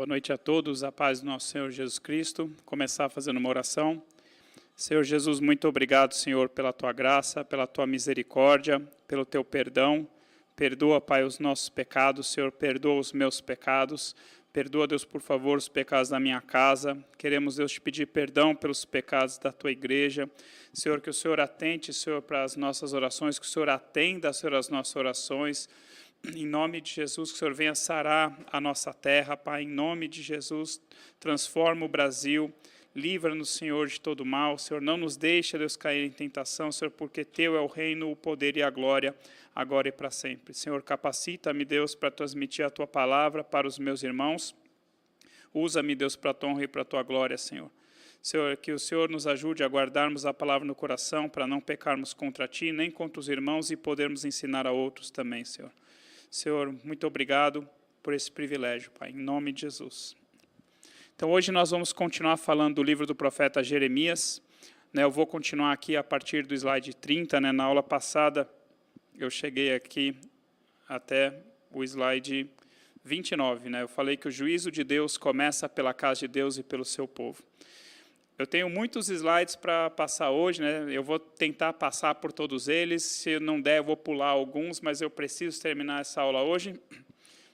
Boa noite a todos, a paz do nosso Senhor Jesus Cristo. Começar fazendo uma oração. Senhor Jesus, muito obrigado, Senhor, pela Tua graça, pela Tua misericórdia, pelo Teu perdão. Perdoa, Pai, os nossos pecados, Senhor, perdoa os meus pecados. Perdoa, Deus, por favor, os pecados da minha casa. Queremos, Deus, te pedir perdão pelos pecados da Tua igreja. Senhor, que o Senhor atente, Senhor, para as nossas orações, que o Senhor atenda, Senhor, as nossas orações. Em nome de Jesus, que o Senhor venha sarar a nossa terra, Pai. Em nome de Jesus, transforma o Brasil. Livra-nos, Senhor, de todo mal. Senhor, não nos deixe, Deus, cair em tentação, Senhor, porque Teu é o reino, o poder e a glória, agora e para sempre. Senhor, capacita-me, Deus, para transmitir a Tua palavra para os meus irmãos. Usa-me, Deus, para a Tua honra e para a Tua glória, Senhor. Senhor, que o Senhor nos ajude a guardarmos a palavra no coração, para não pecarmos contra Ti, nem contra os irmãos, e podermos ensinar a outros também, Senhor. Senhor, muito obrigado por esse privilégio, Pai, em nome de Jesus. Então, hoje nós vamos continuar falando do livro do profeta Jeremias. Eu vou continuar aqui a partir do slide 30. Na aula passada, eu cheguei aqui até o slide 29. Eu falei que o juízo de Deus começa pela casa de Deus e pelo seu povo. Eu tenho muitos slides para passar hoje, Eu vou tentar passar por todos eles. Se não der, eu vou pular alguns, mas eu preciso terminar essa aula hoje,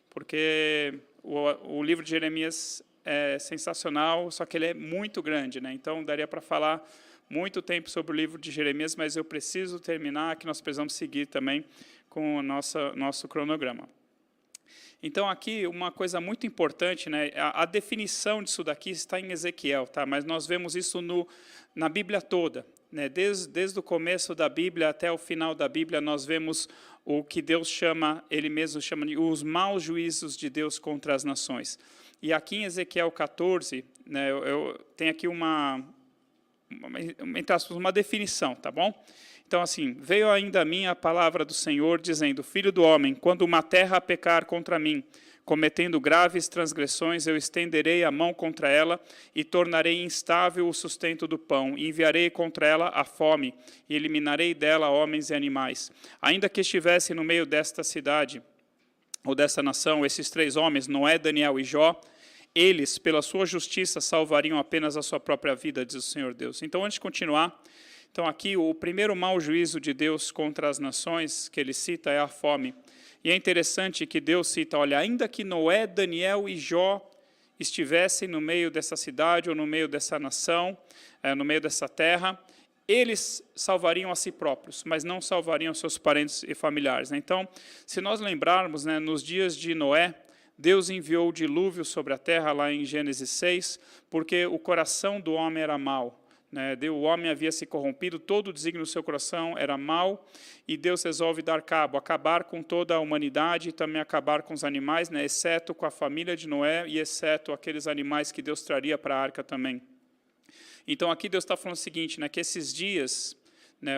porque o livro de Jeremias é sensacional, só que ele é muito grande, Então, daria para falar muito tempo sobre o livro de Jeremias, mas eu preciso terminar, que nós precisamos seguir também com o nosso cronograma. Então, aqui, uma coisa muito importante, a definição disso daqui está em Ezequiel, mas nós vemos isso na Bíblia toda. Desde o começo da Bíblia até o final da Bíblia, nós vemos o que Deus chama, Ele mesmo chama de os maus juízos de Deus contra as nações. E aqui em Ezequiel 14, eu tenho aqui uma definição, tá bom? Então, assim, veio ainda a mim a palavra do Senhor, dizendo, Filho do homem, quando uma terra pecar contra mim, cometendo graves transgressões, eu estenderei a mão contra ela e tornarei instável o sustento do pão, e enviarei contra ela a fome, e eliminarei dela homens e animais. Ainda que estivesse no meio desta cidade, ou dessa nação, esses três homens, Noé, Daniel e Jó, eles, pela sua justiça, salvariam apenas a sua própria vida, diz o Senhor Deus. Então, antes de continuar, aqui o primeiro mau juízo de Deus contra as nações que ele cita é a fome. E é interessante que Deus cita, olha, ainda que Noé, Daniel e Jó estivessem no meio dessa cidade ou no meio dessa nação, no meio dessa terra, eles salvariam a si próprios, mas não salvariam seus parentes e familiares. Então, se nós lembrarmos, nos dias de Noé, Deus enviou o dilúvio sobre a terra, lá em Gênesis 6, porque o coração do homem era mau. O homem havia se corrompido, todo o desígnio do seu coração era mau, e Deus resolve dar cabo, acabar com toda a humanidade e também acabar com os animais, exceto com a família de Noé e exceto aqueles animais que Deus traria para a arca também. Então, aqui Deus está falando o seguinte, que esses dias,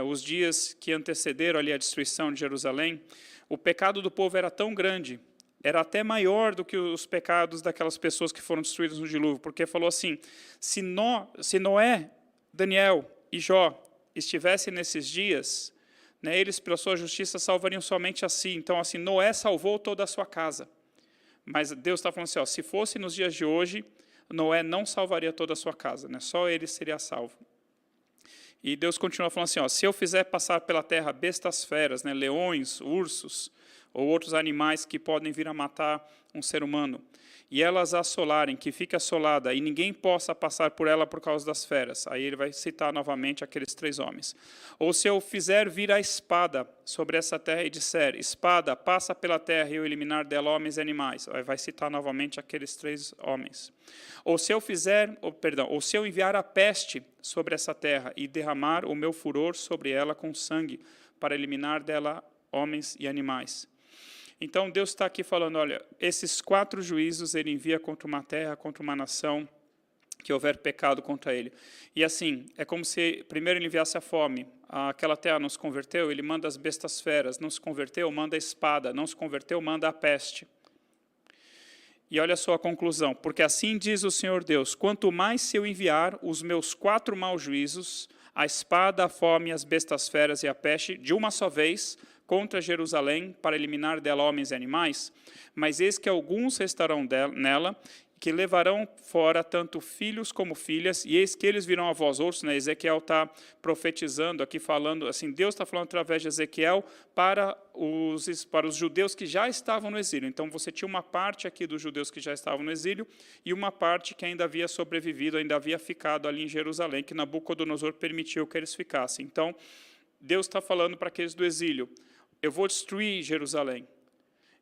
os dias que antecederam ali a destruição de Jerusalém, o pecado do povo era tão grande, era até maior do que os pecados daquelas pessoas que foram destruídas no dilúvio, porque falou assim, se Noé, Daniel e Jó estivessem nesses dias, eles, pela sua justiça, salvariam somente a si. Então, assim, Noé salvou toda a sua casa. Mas Deus está falando assim, se fosse nos dias de hoje, Noé não salvaria toda a sua casa, só ele seria salvo. E Deus continua falando assim, se eu fizer passar pela terra bestas feras, leões, ursos, ou outros animais que podem vir a matar um ser humano, e elas assolarem, que fique assolada, e ninguém possa passar por ela por causa das feras. Aí ele vai citar novamente aqueles três homens. Ou se eu fizer vir a espada sobre essa terra e disser, espada, passa pela terra e eu eliminar dela homens e animais. Aí vai citar novamente aqueles três homens. Ou se eu enviar a peste sobre essa terra e derramar o meu furor sobre ela com sangue, para eliminar dela homens e animais. Então, Deus está aqui falando, olha, esses 4 juízos ele envia contra uma terra, contra uma nação, que houver pecado contra ele. E assim, é como se primeiro ele enviasse a fome, aquela terra não se converteu, ele manda as bestas feras, não se converteu, manda a espada, não se converteu, manda a peste. E olha só a conclusão, porque assim diz o Senhor Deus, quanto mais se eu enviar os meus 4 maus juízos, a espada, a fome, as bestas feras e a peste, de uma só vez, contra Jerusalém, para eliminar dela homens e animais, mas eis que alguns restarão nela, que levarão fora tanto filhos como filhas, e eis que eles virão a vós outros, né? Ezequiel está profetizando aqui, falando, assim, Deus está falando através de Ezequiel para os judeus que já estavam no exílio. Então, você tinha uma parte aqui dos judeus que já estavam no exílio, e uma parte que ainda havia sobrevivido, ainda havia ficado ali em Jerusalém, que Nabucodonosor permitiu que eles ficassem. Então, Deus está falando para aqueles do exílio, eu vou destruir Jerusalém.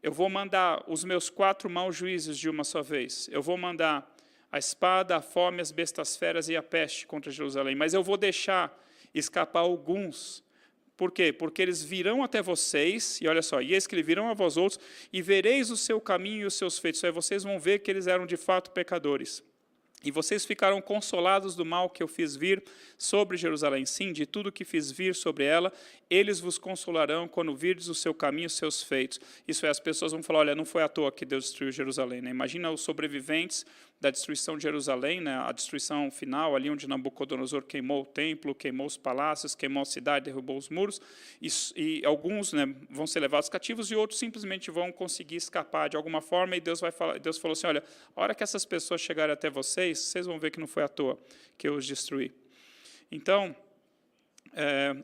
Eu vou mandar os meus 4 maus juízes de uma só vez. Eu vou mandar a espada, a fome, as bestas feras e a peste contra Jerusalém. Mas eu vou deixar escapar alguns. Por quê? Porque eles virão até vocês, e olha só, e eis que virão a vós outros, e vereis o seu caminho e os seus feitos. Aí vocês vão ver que eles eram de fato pecadores. E vocês ficaram consolados do mal que eu fiz vir sobre Jerusalém. Sim, de tudo que fiz vir sobre ela, eles vos consolarão quando virdes o seu caminho e os seus feitos. Isso é, as pessoas vão falar, olha, não foi à toa que Deus destruiu Jerusalém. Né? Imagina os sobreviventes da destruição de Jerusalém, né? A destruição final, ali onde Nabucodonosor queimou o templo, queimou os palácios, queimou a cidade, derrubou os muros, e alguns, né, vão ser levados cativos e outros simplesmente vão conseguir escapar de alguma forma, e Deus falou assim, olha, a hora que essas pessoas chegarem até vocês vão ver que não foi à toa que eu os destruí. Então,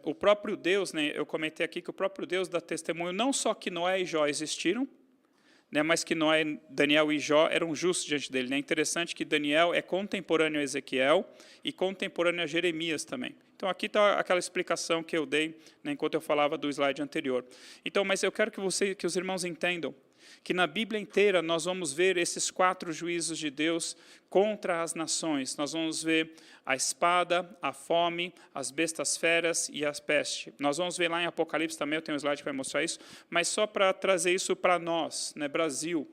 o próprio Deus, né, eu comentei aqui que o próprio Deus dá testemunho não só que Noé e Jó existiram, né, mas que Noé, Daniel e Jó eram justos diante dele. É interessante que Daniel é contemporâneo a Ezequiel e contemporâneo a Jeremias também. Então, aqui está aquela explicação que eu dei, né, enquanto eu falava do slide anterior. Então, mas eu quero que os irmãos entendam que na Bíblia inteira nós vamos ver esses 4 juízos de Deus contra as nações. Nós vamos ver a espada, a fome, as bestas feras e as peste. Nós vamos ver lá em Apocalipse também, eu tenho um slide que vai mostrar isso, mas só para trazer isso para nós, né, Brasil.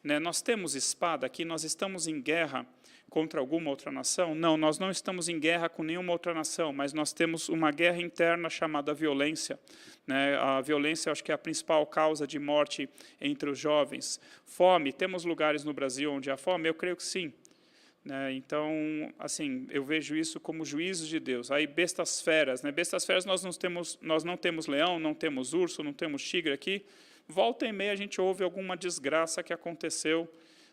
Né, nós temos espada aqui, nós estamos em guerra contra alguma outra nação? Não, nós não estamos em guerra com nenhuma outra nação, mas nós temos uma guerra interna chamada violência. Né? A violência, acho que é a principal causa de morte entre os jovens. Fome, temos lugares no Brasil onde há fome? Eu creio que sim. Né? Então, assim, eu vejo isso como juízo de Deus. Aí, bestas feras. Né? Bestas feras, nós não temos leão, não temos urso, não temos tigre aqui. Volta e meia a gente ouve alguma desgraça que aconteceu,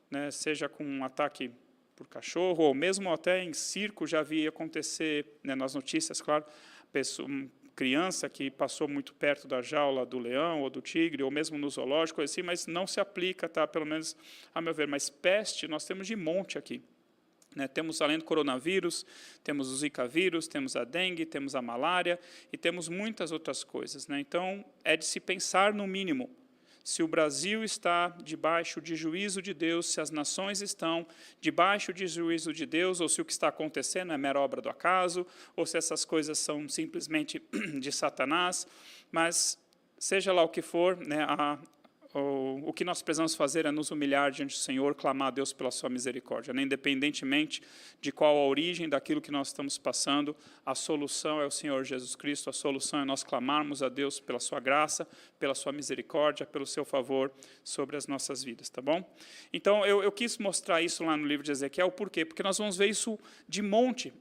né? Seja com um ataque por cachorro, ou mesmo até em circo já vi acontecer, né, nas notícias, claro, criança que passou muito perto da jaula do leão ou do tigre, ou mesmo no zoológico, assim, mas não se aplica, tá, pelo menos a meu ver. Mas peste nós temos de monte aqui. Né, temos, além do coronavírus, temos o Zika vírus, temos a dengue, temos a malária, e temos muitas outras coisas. Né? Então, é de se pensar no mínimo. Se o Brasil está debaixo de juízo de Deus, se as nações estão debaixo de juízo de Deus, ou se o que está acontecendo é mera obra do acaso, ou se essas coisas são simplesmente de Satanás, mas seja lá o que for, né, o que nós precisamos fazer é nos humilhar diante do Senhor, clamar a Deus pela sua misericórdia. Né? Independentemente de qual a origem daquilo que nós estamos passando, a solução é o Senhor Jesus Cristo, a solução é nós clamarmos a Deus pela sua graça, pela sua misericórdia, pelo seu favor sobre as nossas vidas, tá bom? Então, eu quis mostrar isso lá no livro de Ezequiel, por quê? Porque nós vamos ver isso de monte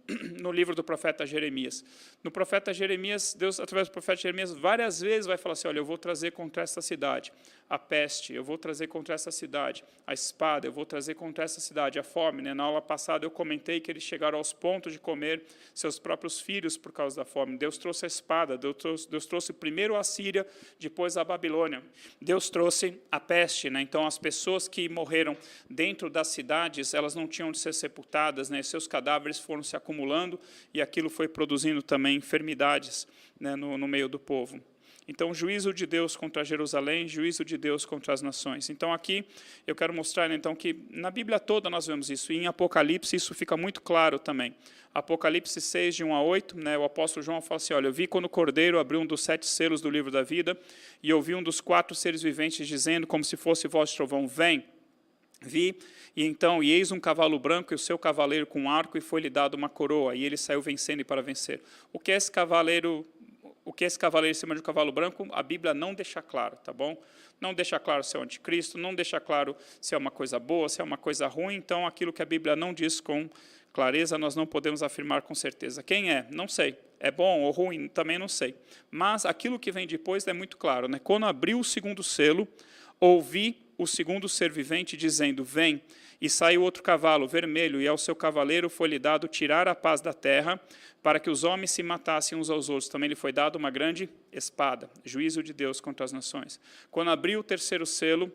no livro do profeta Jeremias. No profeta Jeremias, Deus, através do profeta Jeremias, várias vezes vai falar assim, olha, eu vou trazer contra esta cidade a peste, eu vou trazer contra essa cidade a espada, eu vou trazer contra essa cidade a fome. Né? Na aula passada eu comentei que eles chegaram aos pontos de comer seus próprios filhos por causa da fome. Deus trouxe a espada, Deus trouxe primeiro a Síria, depois a Babilônia. Deus trouxe a peste. Né? Então, as pessoas que morreram dentro das cidades, elas não tinham de ser sepultadas, né? Seus cadáveres foram se acumulando e aquilo foi produzindo também enfermidades, né, no meio do povo. Então, juízo de Deus contra Jerusalém, juízo de Deus contra as nações. Então, aqui eu quero mostrar, então, que na Bíblia toda nós vemos isso, e em Apocalipse isso fica muito claro também. Apocalipse 6, de 1 a 8, né, o apóstolo João fala assim, olha, eu vi quando o Cordeiro abriu um dos 7 selos do livro da vida, e eu vi um dos 4 seres viventes dizendo, como se fosse voz de trovão, vem. Vi, e então, e eis um cavalo branco, e o seu cavaleiro com um arco, e foi-lhe dado uma coroa, e ele saiu vencendo e para vencer. O que é esse cavaleiro em cima de um cavalo branco, a Bíblia não deixa claro, tá bom? Não deixa claro se é o anticristo, não deixa claro se é uma coisa boa, se é uma coisa ruim, então aquilo que a Bíblia não diz com clareza, nós não podemos afirmar com certeza. Quem é? Não sei. É bom ou ruim? Também não sei. Mas aquilo que vem depois é muito claro, né? Quando abriu o segundo selo, ouvi o segundo ser vivente, dizendo, vem. E saiu outro cavalo, vermelho, e ao seu cavaleiro foi-lhe dado tirar a paz da terra, para que os homens se matassem uns aos outros. Também lhe foi dado uma grande espada, juízo de Deus contra as nações. Quando abriu o terceiro selo,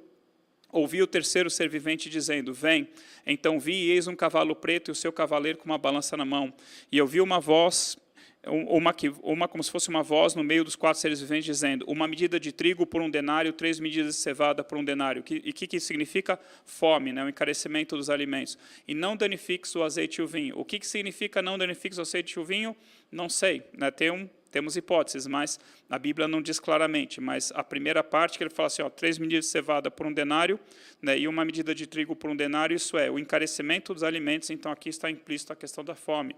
ouvi o terceiro ser vivente dizendo, vem. Então vi, e eis um cavalo preto, e o seu cavaleiro com uma balança na mão. E eu vi uma voz, como se fosse uma voz no meio dos quatro seres viventes, dizendo, uma medida de trigo por 1 denário, 3 medidas de cevada por 1 denário. E o que significa? Fome, né? O encarecimento dos alimentos. E não danifiques o azeite e o vinho. O que significa não danifiques o azeite e o vinho? Não sei, né? Temos hipóteses, mas a Bíblia não diz claramente. Mas a primeira parte que ele fala assim, 3 medidas de cevada por 1 denário, né, e uma medida de trigo por 1 denário, isso é, o encarecimento dos alimentos, então aqui está implícito a questão da fome.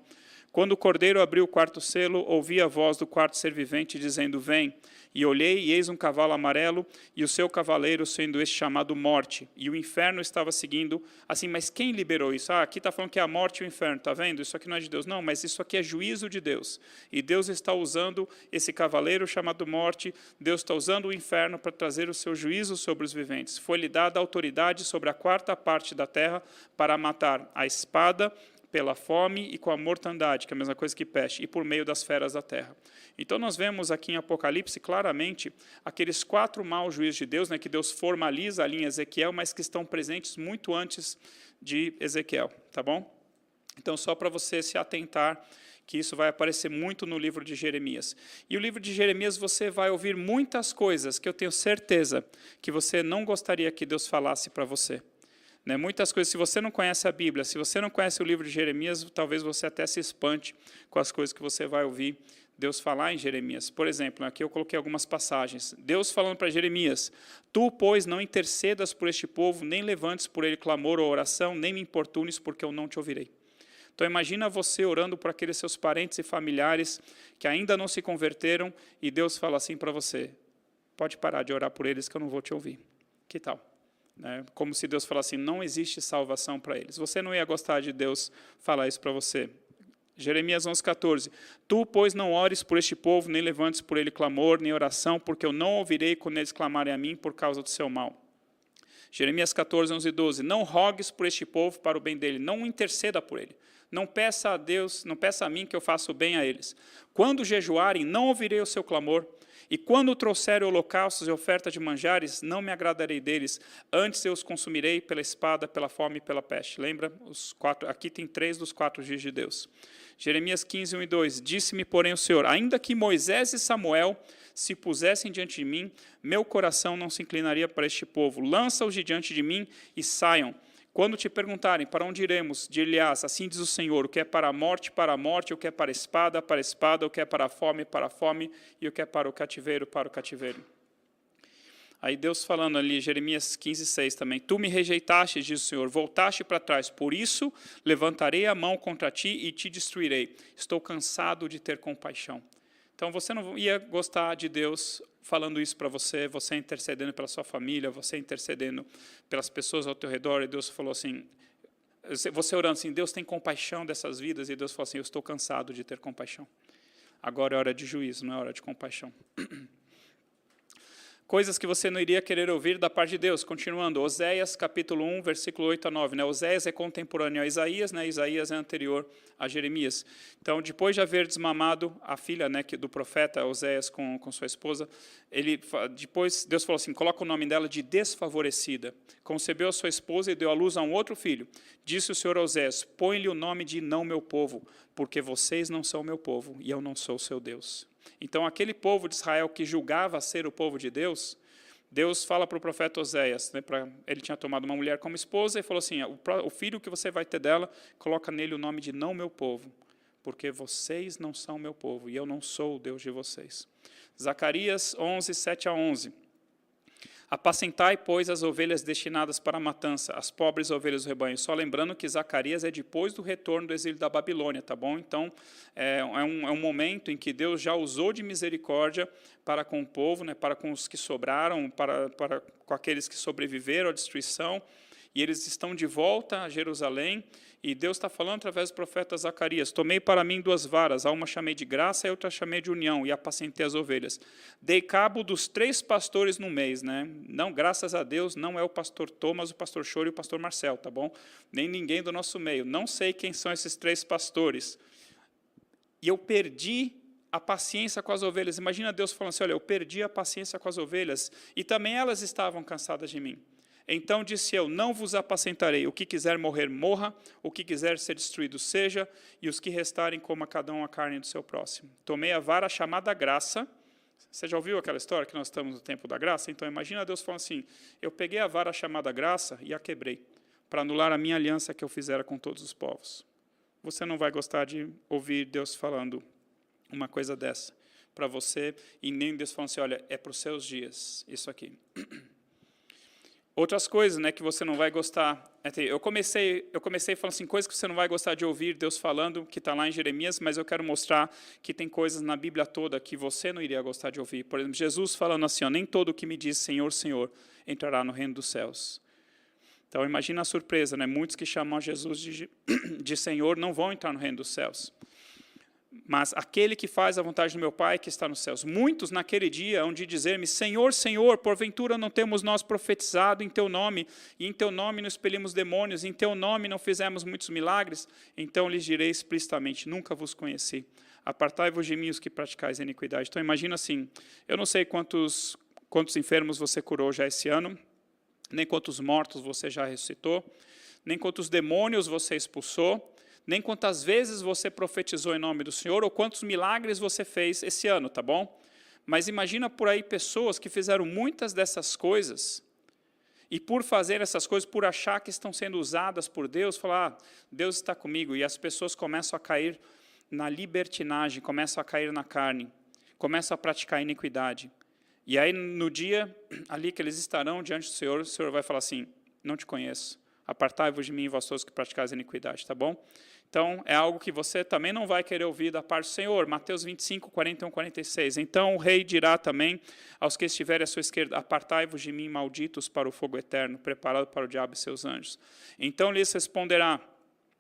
Quando o cordeiro abriu o quarto selo, ouvi a voz do quarto ser vivente, dizendo, vem. E olhei, e eis um cavalo amarelo, e o seu cavaleiro sendo este chamado Morte. E o inferno estava seguindo, assim, mas quem liberou isso? Aqui está falando que é a morte e o inferno, está vendo? Isso aqui não é de Deus. Não, mas isso aqui é juízo de Deus. E Deus está usando esse cavaleiro chamado Morte, Deus está usando o inferno para trazer o seu juízo sobre os viventes. Foi-lhe dada autoridade sobre a quarta parte da terra para matar a espada, pela fome e com a mortandade, que é a mesma coisa que peste, e por meio das feras da terra. Então nós vemos aqui em Apocalipse claramente aqueles 4 maus juízos de Deus, né, que Deus formaliza ali em Ezequiel, mas que estão presentes muito antes de Ezequiel, tá bom? Então só para você se atentar que isso vai aparecer muito no livro de Jeremias. E o livro de Jeremias você vai ouvir muitas coisas que eu tenho certeza que você não gostaria que Deus falasse para você. Muitas coisas, se você não conhece a Bíblia, se você não conhece o livro de Jeremias, talvez você até se espante com as coisas que você vai ouvir Deus falar em Jeremias. Por exemplo, aqui eu coloquei algumas passagens. Deus falando para Jeremias, tu, pois, não intercedas por este povo, nem levantes por ele clamor ou oração, nem me importunes, porque eu não te ouvirei. Então imagina você orando por aqueles seus parentes e familiares que ainda não se converteram, e Deus fala assim para você, pode parar de orar por eles que eu não vou te ouvir. Que tal? Como se Deus falasse assim, não existe salvação para eles. Você não ia gostar de Deus falar isso para você. Jeremias 11:14. Tu, pois, não ores por este povo, nem levantes por ele clamor, nem oração, porque eu não ouvirei quando eles clamarem a mim por causa do seu mal. Jeremias 14:11-12. Não rogues por este povo para o bem dele, não interceda por ele. Não peça a Deus, não peça a mim que eu faça o bem a eles. Quando jejuarem, não ouvirei o seu clamor. E quando trouxerem holocaustos e oferta de manjares, não me agradarei deles, antes eu os consumirei pela espada, pela fome e pela peste. Lembra? Aqui tem 3 dos 4 dias de Deus. Jeremias 15:1-2. Disse-me, porém, o Senhor, ainda que Moisés e Samuel se pusessem diante de mim, meu coração não se inclinaria para este povo. Lança-os de diante de mim e saiam. Quando te perguntarem, para onde iremos? Dir-lhe-ás, assim diz o Senhor, o que é para a morte, o que é para a espada, o que é para a fome, e o que é para o cativeiro, para o cativeiro. Aí Deus falando ali, Jeremias 15:6 também, tu me rejeitaste, diz o Senhor, voltaste para trás, por isso levantarei a mão contra ti e te destruirei. Estou cansado de ter compaixão. Então você não ia gostar de Deus falando isso para você, você intercedendo pela sua família, você intercedendo pelas pessoas ao teu redor, e Deus falou assim, você orando assim, Deus tem compaixão dessas vidas, e Deus falou assim, eu estou cansado de ter compaixão. Agora é hora de juízo, não é hora de compaixão. Coisas que você não iria querer ouvir da parte de Deus. Continuando, Oséias, capítulo 1, versículo 8-9. Oséias é contemporâneo a Isaías, Isaías é anterior a Jeremias. Então, depois de haver desmamado a filha do profeta Oséias com sua esposa, depois Deus falou assim, coloca o nome dela de desfavorecida. Concebeu a sua esposa e deu à luz a um outro filho. Disse o Senhor a Oséias, põe-lhe o nome de não meu povo, porque vocês não são meu povo, e eu não sou seu Deus. Então, aquele povo de Israel que julgava ser o povo de Deus, Deus fala para o profeta Oséias, ele tinha tomado uma mulher como esposa, e falou assim, o filho que você vai ter dela, coloca nele o nome de não meu povo, porque vocês não são meu povo, e eu não sou o Deus de vocês. Zacarias 11, 7-11. Apacentai, pois, as ovelhas destinadas para a matança, as pobres ovelhas do rebanho. Só lembrando que Zacarias é depois do retorno do exílio da Babilônia, tá bom? Então, é um momento em que Deus já usou de misericórdia para com o povo, para com os que sobraram, com aqueles que sobreviveram à destruição. e eles estão de volta a Jerusalém, e Deus está falando através do profeta Zacarias: tomei para mim 2 varas, a uma chamei de graça e a outra chamei de união, e apacentei as ovelhas. Dei cabo dos 3 pastores no mês, né? Não, graças a Deus, não é o pastor Thomas, o pastor Choro e o pastor Marcel, tá bom? Nem ninguém do nosso meio. Não sei quem são esses 3 pastores. E eu perdi a paciência com as ovelhas. Imagina Deus falando assim: olha, eu perdi a paciência com as ovelhas, e também elas estavam cansadas de mim. Então disse eu: não vos apacentarei. O que quiser morrer, morra. O que quiser ser destruído, seja. E os que restarem, coma cada um a carne do seu próximo. Tomei a vara chamada graça. Você já ouviu aquela história que nós estamos no tempo da graça? Então imagina Deus falando assim: eu peguei a vara chamada graça e a quebrei, para anular a minha aliança que eu fizera com todos os povos. Você não vai gostar de ouvir Deus falando uma coisa dessa para você, e nem Deus falando assim: olha, é para os seus dias, isso aqui. Outras coisas, né, que você não vai gostar. Eu comecei falando assim, coisas que você não vai gostar de ouvir Deus falando, que está lá em Jeremias, mas eu quero mostrar que tem coisas na Bíblia toda que você não iria gostar de ouvir. Por exemplo, Jesus falando assim: ó, nem todo o que me diz Senhor, Senhor, entrará no reino dos céus. Então imagina a surpresa, né? Muitos que chamam Jesus de Senhor não vão entrar no reino dos céus. Mas aquele que faz a vontade do meu Pai que está nos céus. Muitos naquele dia hão de dizer-me: Senhor, Senhor, porventura não temos nós profetizado em teu nome, e em teu nome nos expelimos demônios, e em teu nome não fizemos muitos milagres? Então lhes direi explicitamente: nunca vos conheci. Apartai-vos de mim os que praticais a iniquidade. Então imagina assim, eu não sei quantos enfermos você curou já esse ano, nem quantos mortos você já ressuscitou, nem quantos demônios você expulsou, nem quantas vezes você profetizou em nome do Senhor, ou quantos milagres você fez esse ano, tá bom? Mas imagina por aí pessoas que fizeram muitas dessas coisas, e por fazer essas coisas, por achar que estão sendo usadas por Deus, falar: ah, Deus está comigo, e as pessoas começam a cair na libertinagem, começam a cair na carne, começam a praticar iniquidade. E aí, no dia ali que eles estarão diante do Senhor, o Senhor vai falar assim: não te conheço, apartai-vos de mim, vós todos que praticais a iniquidade, tá bom? Então, é algo que você também não vai querer ouvir da parte do Senhor. Mateus 25, 41, 46. Então o rei dirá também aos que estiverem à sua esquerda: apartai-vos de mim, malditos, para o fogo eterno, preparado para o diabo e seus anjos. Então lhes responderá: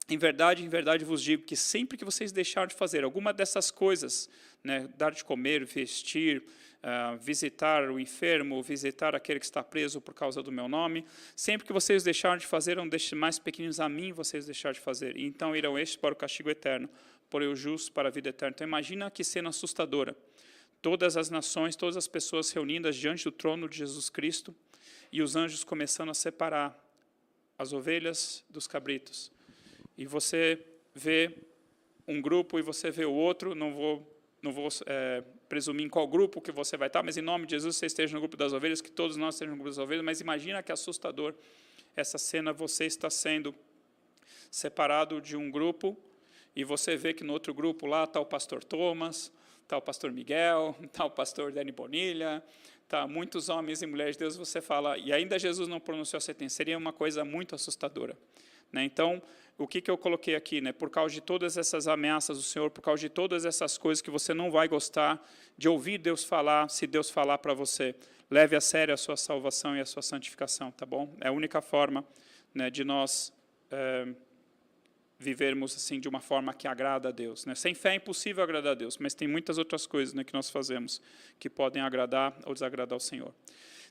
em verdade vos digo que sempre que vocês deixarem de fazer alguma dessas coisas, né, dar de comer, vestir, visitar o enfermo, visitar aquele que está preso por causa do meu nome, sempre que vocês deixarem de fazer um destes mais pequeninos a mim, vocês deixarem de fazer. E então irão estes para o castigo eterno, porém os justos para a vida eterna. Então imagina que cena assustadora. Todas as nações, todas as pessoas reunidas diante do trono de Jesus Cristo, e os anjos começando a separar as ovelhas dos cabritos. E você vê um grupo e você vê o outro. Não vou presumir em qual grupo que você vai estar, mas em nome de Jesus você esteja no grupo das ovelhas, que todos nós estejamos no grupo das ovelhas. Mas imagina que assustador essa cena: você está sendo separado de um grupo, e você vê que no outro grupo lá está o pastor Thomas, está o pastor Miguel, está o pastor Dani Bonilha, está muitos homens e mulheres de Deus. Você fala, e ainda Jesus não pronunciou a sentença. Seria uma coisa muito assustadora. Né? Então, o que eu coloquei aqui? Né? Por causa de todas essas ameaças do Senhor, por causa de todas essas coisas que você não vai gostar de ouvir Deus falar, se Deus falar para você, leve a sério a sua salvação e a sua santificação, tá bom? É a única forma, né, de nós vivermos assim de uma forma que agrada a Deus. Né? Sem fé é impossível agradar a Deus, mas tem muitas outras coisas, né, que nós fazemos que podem agradar ou desagradar ao Senhor.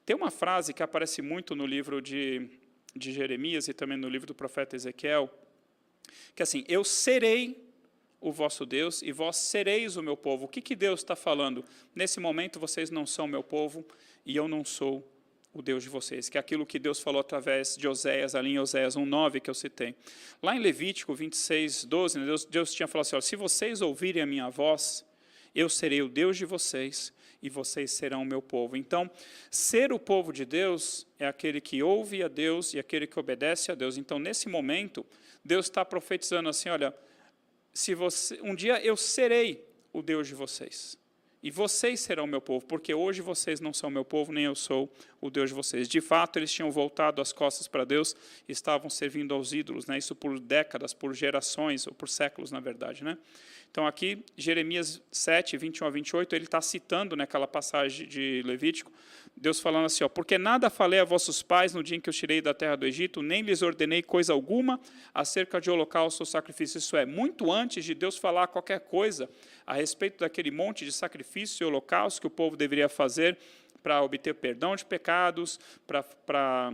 Tem uma frase que aparece muito no livro de Jeremias e também no livro do profeta Ezequiel, que assim: eu serei o vosso Deus e vós sereis o meu povo. O que Deus está falando? Nesse momento vocês não são meu povo e eu não sou o Deus de vocês, que é aquilo que Deus falou através de Oséias, ali em Oséias 1:9, que eu citei. Lá em Levítico 26:12, né, Deus tinha falado assim: ó, se vocês ouvirem a minha voz, eu serei o Deus de vocês e vocês serão o meu povo. Então, ser o povo de Deus é aquele que ouve a Deus e aquele que obedece a Deus. Então, nesse momento, Deus está profetizando assim: olha, um dia eu serei o Deus de vocês, e vocês serão o meu povo, porque hoje vocês não são meu povo, nem eu sou o Deus de vocês. De fato, eles tinham voltado as costas para Deus e estavam servindo aos ídolos, né? Isso por décadas, por gerações, ou por séculos, na verdade. Né? Então, aqui, Jeremias 7, 21 a 28, ele está citando naquela passagem de Levítico, Deus falando assim, ó, porque nada falei a vossos pais no dia em que os tirei da terra do Egito, nem lhes ordenei coisa alguma acerca de holocausto ou sacrifício. Isso é, muito antes de Deus falar qualquer coisa a respeito daquele monte de sacrifício e holocausto que o povo deveria fazer para obter perdão de pecados, para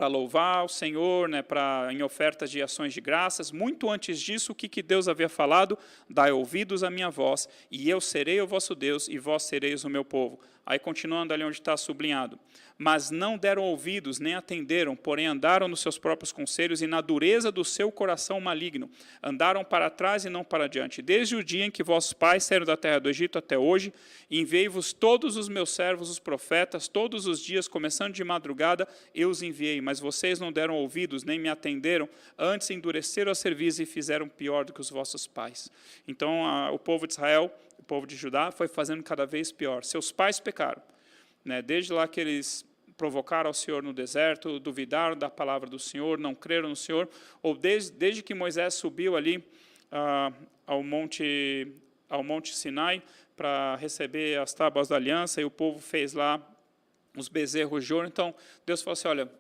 louvar o Senhor, né, em ofertas de ações de graças. Muito antes disso, o que Deus havia falado? Dai ouvidos à minha voz, e eu serei o vosso Deus, e vós sereis o meu povo. Aí, continuando ali onde está sublinhado. Mas não deram ouvidos, nem atenderam, porém andaram nos seus próprios conselhos e na dureza do seu coração maligno. Andaram para trás e não para diante. Desde o dia em que vossos pais saíram da terra do Egito até hoje, enviei-vos todos os meus servos, os profetas, todos os dias, começando de madrugada, eu os enviei. Mas vocês não deram ouvidos, nem me atenderam, antes endureceram a cerviz e fizeram pior do que os vossos pais. Então, o povo de Israel, o povo de Judá, foi fazendo cada vez pior. Seus pais pecaram, né? Desde lá que eles provocaram ao Senhor no deserto, duvidaram da palavra do Senhor, não creram no Senhor, ou desde que Moisés subiu ali ao Monte Sinai para receber as tábuas da aliança, e o povo fez lá os bezerros de ouro. Então, Deus falou assim, olha,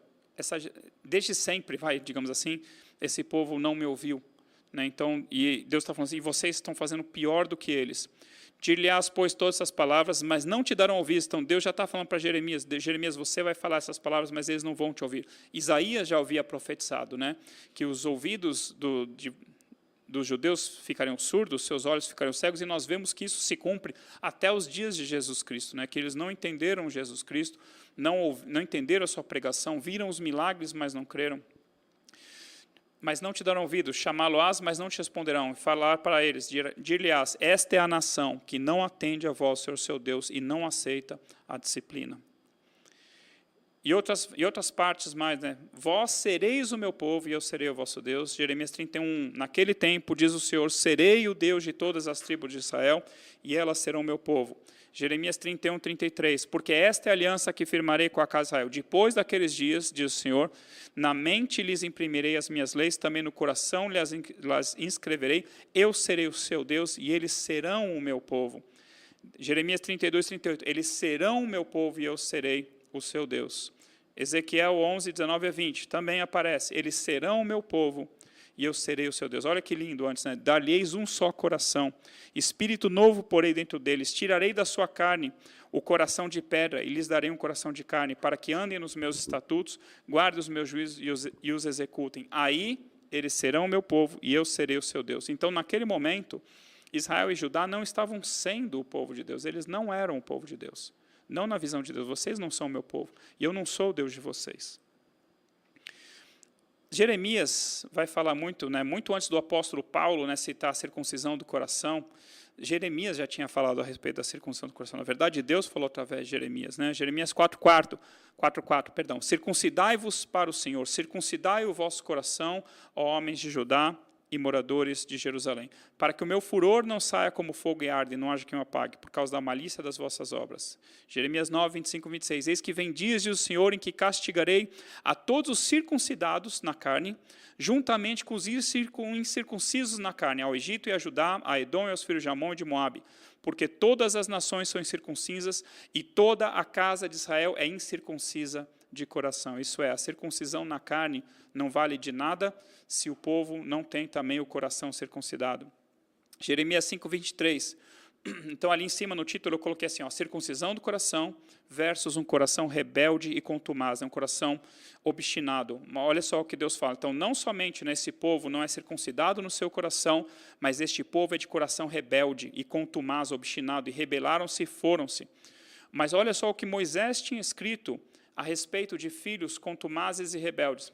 desde sempre, digamos assim, esse povo não me ouviu. Né? Então, e Deus está falando assim, vocês estão fazendo pior do que eles. Dir-lhe-ás, pois, todas essas palavras, mas não te darão ouvidos. Então, Deus já está falando para Jeremias, Jeremias, você vai falar essas palavras, mas eles não vão te ouvir. Isaías já havia profetizado, né, que os ouvidos dos judeus ficariam surdos, seus olhos ficariam cegos, e nós vemos que isso se cumpre até os dias de Jesus Cristo, né, que eles não entenderam Jesus Cristo, não entenderam a sua pregação, viram os milagres, mas não creram. Mas não te darão ouvido, chamá-lo-ás, mas não te responderão, e falar para eles, dir-lhe-ás, esta é a nação que não atende a vós, Senhor seu Deus, e não aceita a disciplina. E outras partes mais, né? Vós sereis o meu povo, e eu serei o vosso Deus. Jeremias 31, naquele tempo, diz o Senhor, serei o Deus de todas as tribos de Israel, e elas serão o meu povo. Jeremias 31, 33, porque esta é a aliança que firmarei com a casa de Israel. Depois daqueles dias, diz o Senhor, na mente lhes imprimirei as minhas leis, também no coração lhes inscreverei, eu serei o seu Deus, e eles serão o meu povo. Jeremias 32, 38, eles serão o meu povo, e eu serei o seu Deus. Ezequiel 11, 19 a 20, também aparece, eles serão o meu povo, e eu serei o seu Deus. Olha que lindo antes, né? Dar-lhes um só coração, espírito novo porei dentro deles, tirarei da sua carne o coração de pedra, e lhes darei um coração de carne, para que andem nos meus estatutos, guardem os meus juízos e os executem. Aí eles serão o meu povo, e eu serei o seu Deus. Então, naquele momento, Israel e Judá não estavam sendo o povo de Deus, eles não eram o povo de Deus. Não na visão de Deus, vocês não são o meu povo, e eu não sou o Deus de vocês. Jeremias vai falar muito, né, muito antes do apóstolo Paulo, né, citar a circuncisão do coração. Jeremias já tinha falado a respeito da circuncisão do coração. Na verdade, Deus falou através de Jeremias. Né? Jeremias 4:4, perdão. Circuncidai-vos para o Senhor, circuncidai o vosso coração, ó homens de Judá e moradores de Jerusalém, para que o meu furor não saia como fogo e arde, e não haja quem o apague, por causa da malícia das vossas obras. Jeremias 9, 25, 26. Eis que vem dias, diz o Senhor, em que castigarei a todos os circuncidados na carne, juntamente com os incircuncisos na carne, ao Egito e a Judá, a Edom e aos filhos de Amon e de Moabe, porque todas as nações são incircuncisas, e toda a casa de Israel é incircuncisa de coração. Isso é, a circuncisão na carne não vale de nada se o povo não tem também o coração circuncidado. Jeremias 5, 23. Então, ali em cima, no título, eu coloquei assim, ó, circuncisão do coração versus um coração rebelde e contumaz, um coração obstinado. Olha só o que Deus fala. Então, não somente esse povo não é circuncidado no seu coração, mas este povo é de coração rebelde e contumaz, obstinado, e rebelaram-se e foram-se. Mas olha só o que Moisés tinha escrito a respeito de filhos contumazes e rebeldes.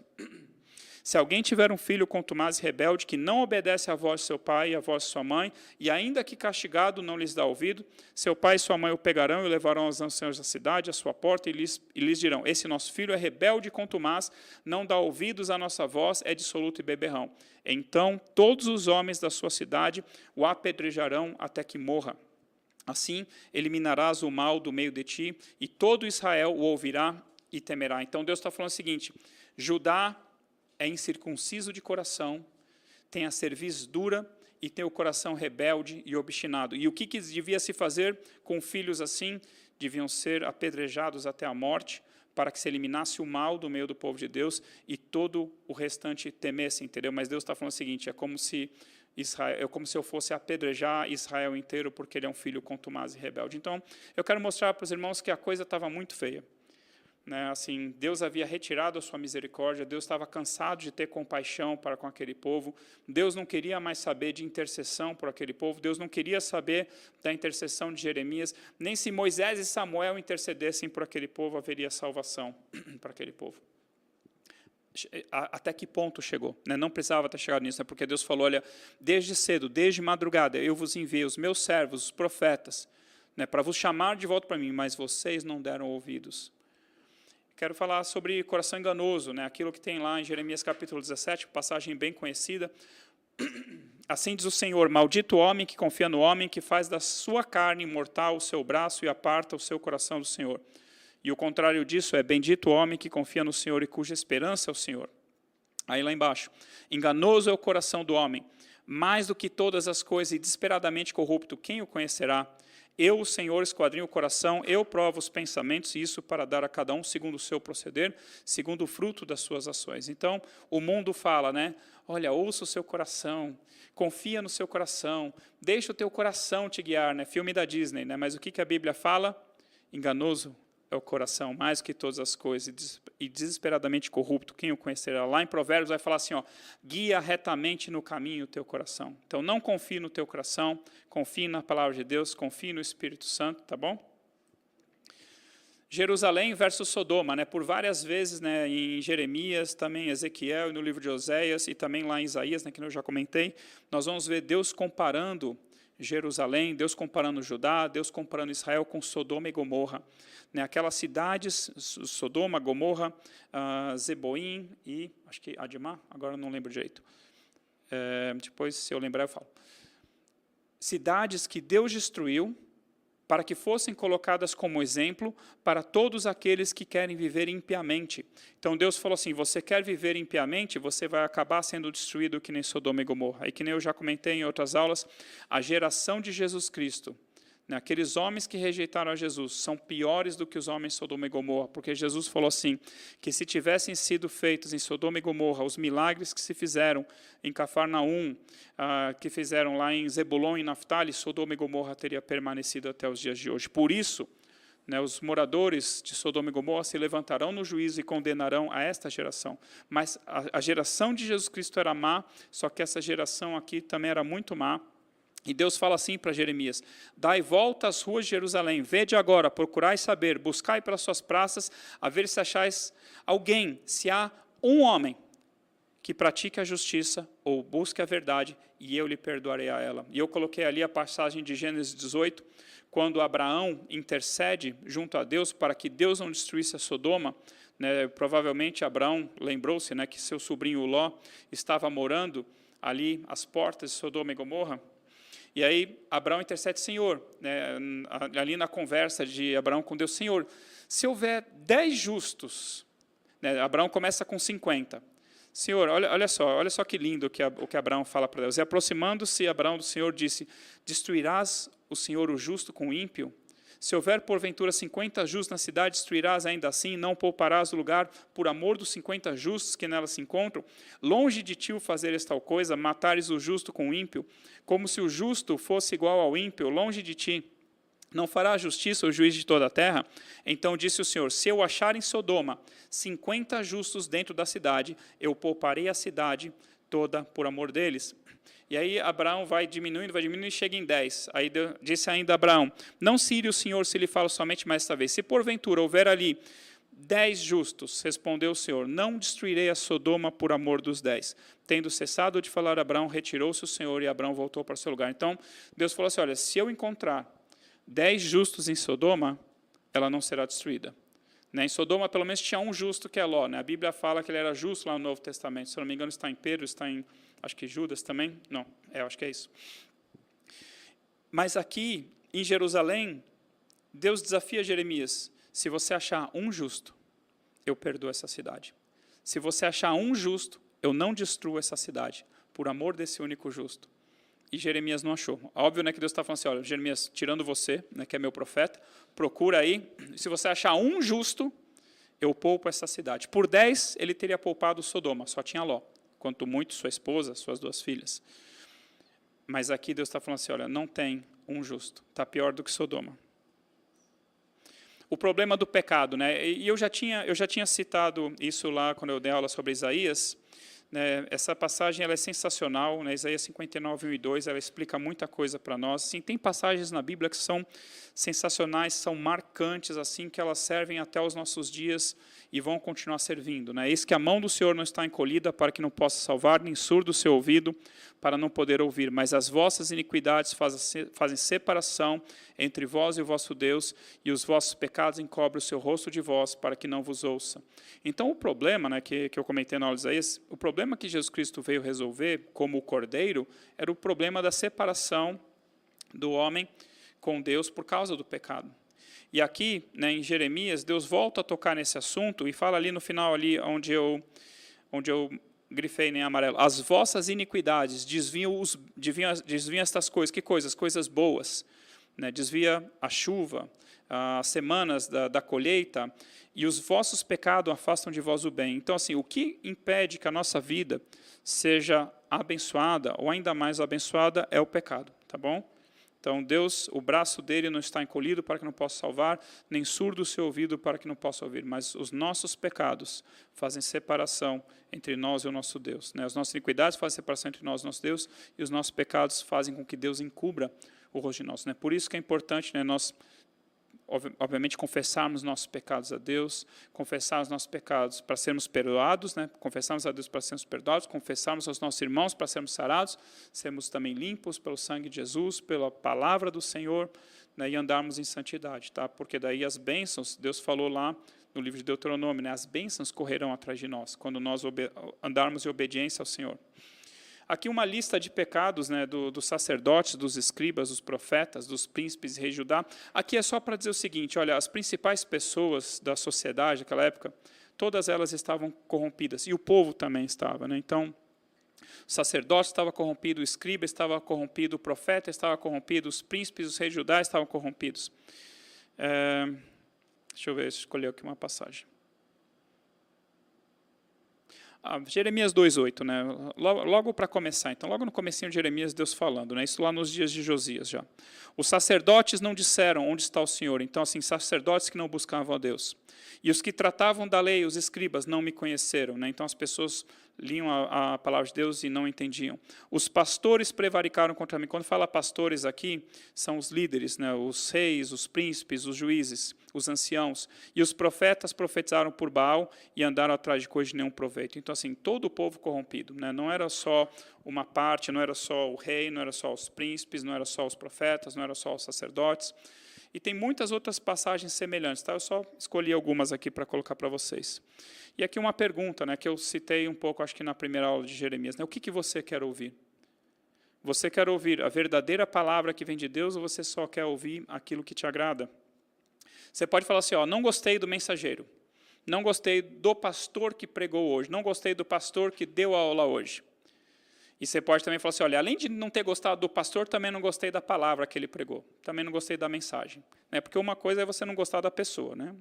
Se alguém tiver um filho contumaz e rebelde, que não obedece à voz de seu pai e à voz de sua mãe, e ainda que castigado não lhes dá ouvido, seu pai e sua mãe o pegarão e o levarão aos anciãos da cidade, à sua porta, e lhes dirão, esse nosso filho é rebelde e contumaz, não dá ouvidos à nossa voz, é dissoluto e beberrão. Então todos os homens da sua cidade o apedrejarão até que morra. Assim eliminarás o mal do meio de ti, e todo Israel o ouvirá e temerá. Então Deus está falando o seguinte, Judá é incircunciso de coração, tem a cerviz dura e tem o coração rebelde e obstinado. E o que devia se fazer com filhos assim? Deviam ser apedrejados até a morte, para que se eliminasse o mal do meio do povo de Deus e todo o restante temesse, entendeu? Mas Deus está falando o seguinte, é como se eu fosse apedrejar Israel inteiro, porque ele é um filho contumaz e rebelde. Então, eu quero mostrar para os irmãos que a coisa estava muito feia. Né, assim, Deus havia retirado a sua misericórdia, Deus estava cansado de ter compaixão para com aquele povo, Deus não queria mais saber de intercessão por aquele povo, Deus não queria saber da intercessão de Jeremias, nem se Moisés e Samuel intercedessem por aquele povo, haveria salvação para aquele povo. Até que ponto chegou? Né? Não precisava ter chegado nisso, né? Porque Deus falou, olha, desde cedo, desde madrugada, eu vos enviei os meus servos, os profetas, né, para vos chamar de volta para mim, mas vocês não deram ouvidos. Quero falar sobre coração enganoso, né? Aquilo que tem lá em Jeremias capítulo 17, passagem bem conhecida. Assim diz o Senhor, maldito o homem que confia no homem, que faz da sua carne mortal o seu braço e aparta o seu coração do Senhor. E o contrário disso é bendito o homem que confia no Senhor e cuja esperança é o Senhor. Aí lá embaixo, enganoso é o coração do homem, mais do que todas as coisas e desesperadamente corrupto, quem o conhecerá? Eu, o Senhor, esquadrinho o coração, eu provo os pensamentos, e isso para dar a cada um segundo o seu proceder, segundo o fruto das suas ações. Então, o mundo fala, né? Olha, ouça o seu coração, confia no seu coração, deixa o teu coração te guiar, né? Filme da Disney, né? Mas o que a Bíblia fala? Enganoso é o coração, mais que todas as coisas, e desesperadamente corrupto, quem o conhecerá? Lá em Provérbios vai falar assim, ó, guia retamente no caminho o teu coração. Então, não confie no teu coração, confie na palavra de Deus, confie no Espírito Santo, tá bom? Jerusalém versus Sodoma, né? Por várias vezes, né, em Jeremias, também em Ezequiel, e no livro de Oséias, e também lá em Isaías, né, que eu já comentei, nós vamos ver Deus comparando Jerusalém, Deus comparando Judá, Deus comparando Israel com Sodoma e Gomorra. Né, aquelas cidades, Sodoma, Gomorra, Zeboim e, acho que Adimá, agora não lembro direito. Depois, se eu lembrar, eu falo. Cidades que Deus destruiu para que fossem colocadas como exemplo para todos aqueles que querem viver impiamente. Então Deus falou assim, você quer viver impiamente, você vai acabar sendo destruído que nem Sodoma e Gomorra. E que nem eu já comentei em outras aulas, a geração de Jesus Cristo, né, aqueles homens que rejeitaram a Jesus, são piores do que os homens de Sodoma e Gomorra, porque Jesus falou assim, que se tivessem sido feitos em Sodoma e Gomorra os milagres que se fizeram em Cafarnaum, que fizeram lá em Zebulon e Naftali, Sodoma e Gomorra teria permanecido até os dias de hoje. Por isso, né, os moradores de Sodoma e Gomorra se levantarão no juízo e condenarão a esta geração. Mas a geração de Jesus Cristo era má, só que essa geração aqui também era muito má. E Deus fala assim para Jeremias, dai volta às ruas de Jerusalém, vede agora, procurai saber, buscai pelas suas praças, a ver se achais alguém, se há um homem que pratique a justiça ou busque a verdade, e eu lhe perdoarei a ela. E eu coloquei ali a passagem de Gênesis 18, quando Abraão intercede junto a Deus para que Deus não destruísse a Sodoma, né, provavelmente Abraão lembrou-se, né, que seu sobrinho Ló estava morando ali às portas de Sodoma e Gomorra. E aí Abraão intercede, Senhor, né, ali na conversa de Abraão com Deus, Senhor, se houver 10 justos, né, Abraão começa com 50. Senhor, olha só que lindo o que Abraão fala para Deus. E aproximando-se Abraão do Senhor, disse, destruirás o Senhor o justo com o ímpio? Se houver porventura 50 justos na cidade, destruirás ainda assim, não pouparás o lugar por amor dos 50 justos que nela se encontram? Longe de ti o fazeres tal coisa, matares o justo com o ímpio, como se o justo fosse igual ao ímpio, longe de ti. Não fará justiça o juiz de toda a terra? Então disse o Senhor, se eu achar em Sodoma 50 justos dentro da cidade, eu pouparei a cidade toda por amor deles. E aí Abraão vai diminuindo e chega em 10. Aí disse ainda Abraão, não se ire o Senhor se lhe fala somente mais esta vez. Se porventura houver ali 10 justos, respondeu o Senhor, não destruirei a Sodoma por amor dos 10. Tendo cessado de falar Abraão, retirou-se o Senhor e Abraão voltou para o seu lugar. Então Deus falou assim, olha, se eu encontrar 10 justos em Sodoma, ela não será destruída. Em Sodoma, pelo menos, tinha um justo, que é Ló. A Bíblia fala que ele era justo lá no Novo Testamento. Se eu não me engano, está em Pedro, está em, acho que Judas também. Não, acho que é isso. Mas aqui, em Jerusalém, Deus desafia Jeremias. Se você achar um justo, eu perdoo essa cidade. Se você achar um justo, eu não destruo essa cidade, por amor desse único justo. e Jeremias não achou. Óbvio, né, que Deus está falando assim, olha, Jeremias, tirando você, né, que é meu profeta, procura aí, se você achar um justo, eu poupo essa cidade. Por 10, ele teria poupado Sodoma, só tinha Ló. Quanto muito sua esposa, suas 2 filhas. Mas aqui Deus está falando assim, olha, não tem um justo, está pior do que Sodoma. O problema do pecado, né? E eu já tinha citado isso lá quando eu dei aula sobre Isaías, né? Essa passagem ela é sensacional, né? Isaías 59, 1 e 2, ela explica muita coisa para nós. Assim, tem passagens na Bíblia que são sensacionais, são marcantes, assim, que elas servem até os nossos dias e vão continuar servindo. Né? Eis que a mão do Senhor não está encolhida para que não possa salvar, nem surdo o seu ouvido para não poder ouvir. Mas as vossas iniquidades fazem separação entre vós e o vosso Deus, e os vossos pecados encobrem o seu rosto de vós para que não vos ouça. Então o problema, né, que eu comentei na aula de Isaías, o problema que Jesus Cristo veio resolver como o Cordeiro era o problema da separação do homem com Deus por causa do pecado. E aqui, né, em Jeremias, Deus volta a tocar nesse assunto e fala ali no final, ali onde eu grifei em amarelo, as vossas iniquidades desviam estas coisas. Que coisas? Coisas boas. Né? Desvia a chuva, as semanas da colheita, e os vossos pecados afastam de vós o bem. Então, assim, o que impede que a nossa vida seja abençoada, ou ainda mais abençoada, é o pecado, tá bom? Então, Deus, o braço dele não está encolhido para que não possa salvar, nem surdo o seu ouvido para que não possa ouvir. Mas os nossos pecados fazem separação entre nós e o nosso Deus. Né? As nossas iniquidades fazem separação entre nós e o nosso Deus, e os nossos pecados fazem com que Deus encubra o rosto de nós. Né? Por isso que é importante, né, nós, obviamente, confessarmos nossos pecados a Deus, confessar os nossos pecados para sermos perdoados, né? Confessarmos a Deus para sermos perdoados, confessarmos aos nossos irmãos para sermos sarados, sermos também limpos pelo sangue de Jesus, pela palavra do Senhor, né? E andarmos em santidade, tá? Porque daí as bênçãos, Deus falou lá no livro de Deuteronômio, né? As bênçãos correrão atrás de nós, quando nós andarmos em obediência ao Senhor. Aqui uma lista de pecados, né, dos sacerdotes, dos escribas, dos profetas, dos príncipes e reis de Judá. Aqui é só para dizer o seguinte, olha, as principais pessoas da sociedade naquela época, todas elas estavam corrompidas, e o povo também estava. Né? Então, o sacerdote estava corrompido, o escriba estava corrompido, o profeta estava corrompido, os príncipes, os reis de Judá estavam corrompidos. Deixa eu ver, escolher aqui uma passagem. Jeremias 2,8, né? Logo para começar, então, logo no comecinho de Jeremias, Deus falando, né? Isso lá nos dias de Josias já. Os sacerdotes não disseram onde está o Senhor, então, assim, sacerdotes que não buscavam a Deus. E os que tratavam da lei, os escribas, não me conheceram, né? Então as pessoas liam a palavra de Deus e não entendiam. Os pastores prevaricaram contra mim. Quando fala pastores aqui, são os líderes, né? Os reis, os príncipes, os juízes, os anciãos. E os profetas profetizaram por Baal e andaram atrás de coisas de nenhum proveito. Então, assim, todo o povo corrompido, né? Não era só uma parte, não era só o rei, não era só os príncipes, não era só os profetas, não era só os sacerdotes. E tem muitas outras passagens semelhantes, tá? Eu só escolhi algumas aqui para colocar para vocês. E aqui uma pergunta, né, que eu citei um pouco, acho que na primeira aula de Jeremias. Né? O que você quer ouvir? Você quer ouvir a verdadeira palavra que vem de Deus, ou você só quer ouvir aquilo que te agrada? Você pode falar assim, ó, não gostei do mensageiro, não gostei do pastor que pregou hoje, não gostei do pastor que deu a aula hoje. E você pode também falar assim, olha, além de não ter gostado do pastor, também não gostei da palavra que ele pregou. Também não gostei da mensagem. Né? Porque uma coisa é você não gostar da pessoa, né?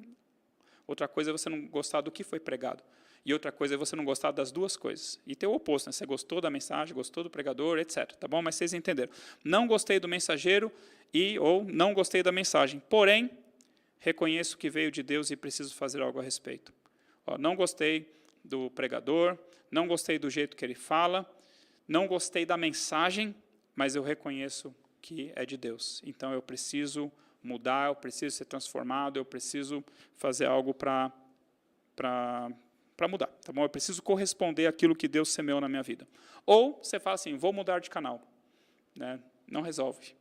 Outra coisa é você não gostar do que foi pregado. E outra coisa é você não gostar das duas coisas. E tem o oposto, né? Você gostou da mensagem, gostou do pregador, etc. Tá bom? Mas vocês entenderam. Não gostei do mensageiro ou não gostei da mensagem. Porém, reconheço que veio de Deus e preciso fazer algo a respeito. Ó, não gostei do pregador, não gostei do jeito que ele fala, não gostei da mensagem, mas eu reconheço que é de Deus. Então, eu preciso mudar, eu preciso ser transformado, eu preciso fazer algo para mudar. Tá bom? Eu preciso corresponder àquilo que Deus semeou na minha vida. Ou você fala assim, vou mudar de canal. Né? Não resolve.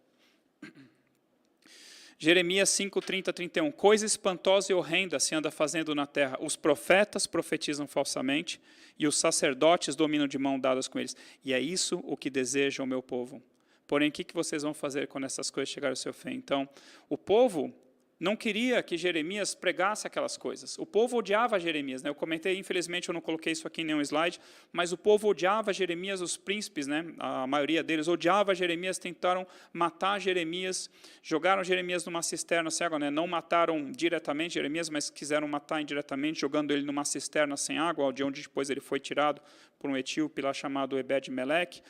Jeremias 5, 30, 31. Coisa espantosa e horrenda se anda fazendo na terra. Os profetas profetizam falsamente e os sacerdotes dominam de mão dadas com eles. E é isso o que deseja o meu povo. Porém, o que vocês vão fazer quando essas coisas chegarem ao seu fim? Então, o povo não queria que Jeremias pregasse aquelas coisas. O povo odiava Jeremias, né? Eu comentei, infelizmente eu não coloquei isso aqui em nenhum slide, mas o povo odiava Jeremias, os príncipes, né? A maioria deles odiava Jeremias, tentaram matar Jeremias, jogaram Jeremias numa cisterna sem água, né? Não mataram diretamente Jeremias, mas quiseram matar indiretamente, jogando ele numa cisterna sem água, de onde depois ele foi tirado por um etíope lá chamado Ebed-Meleque.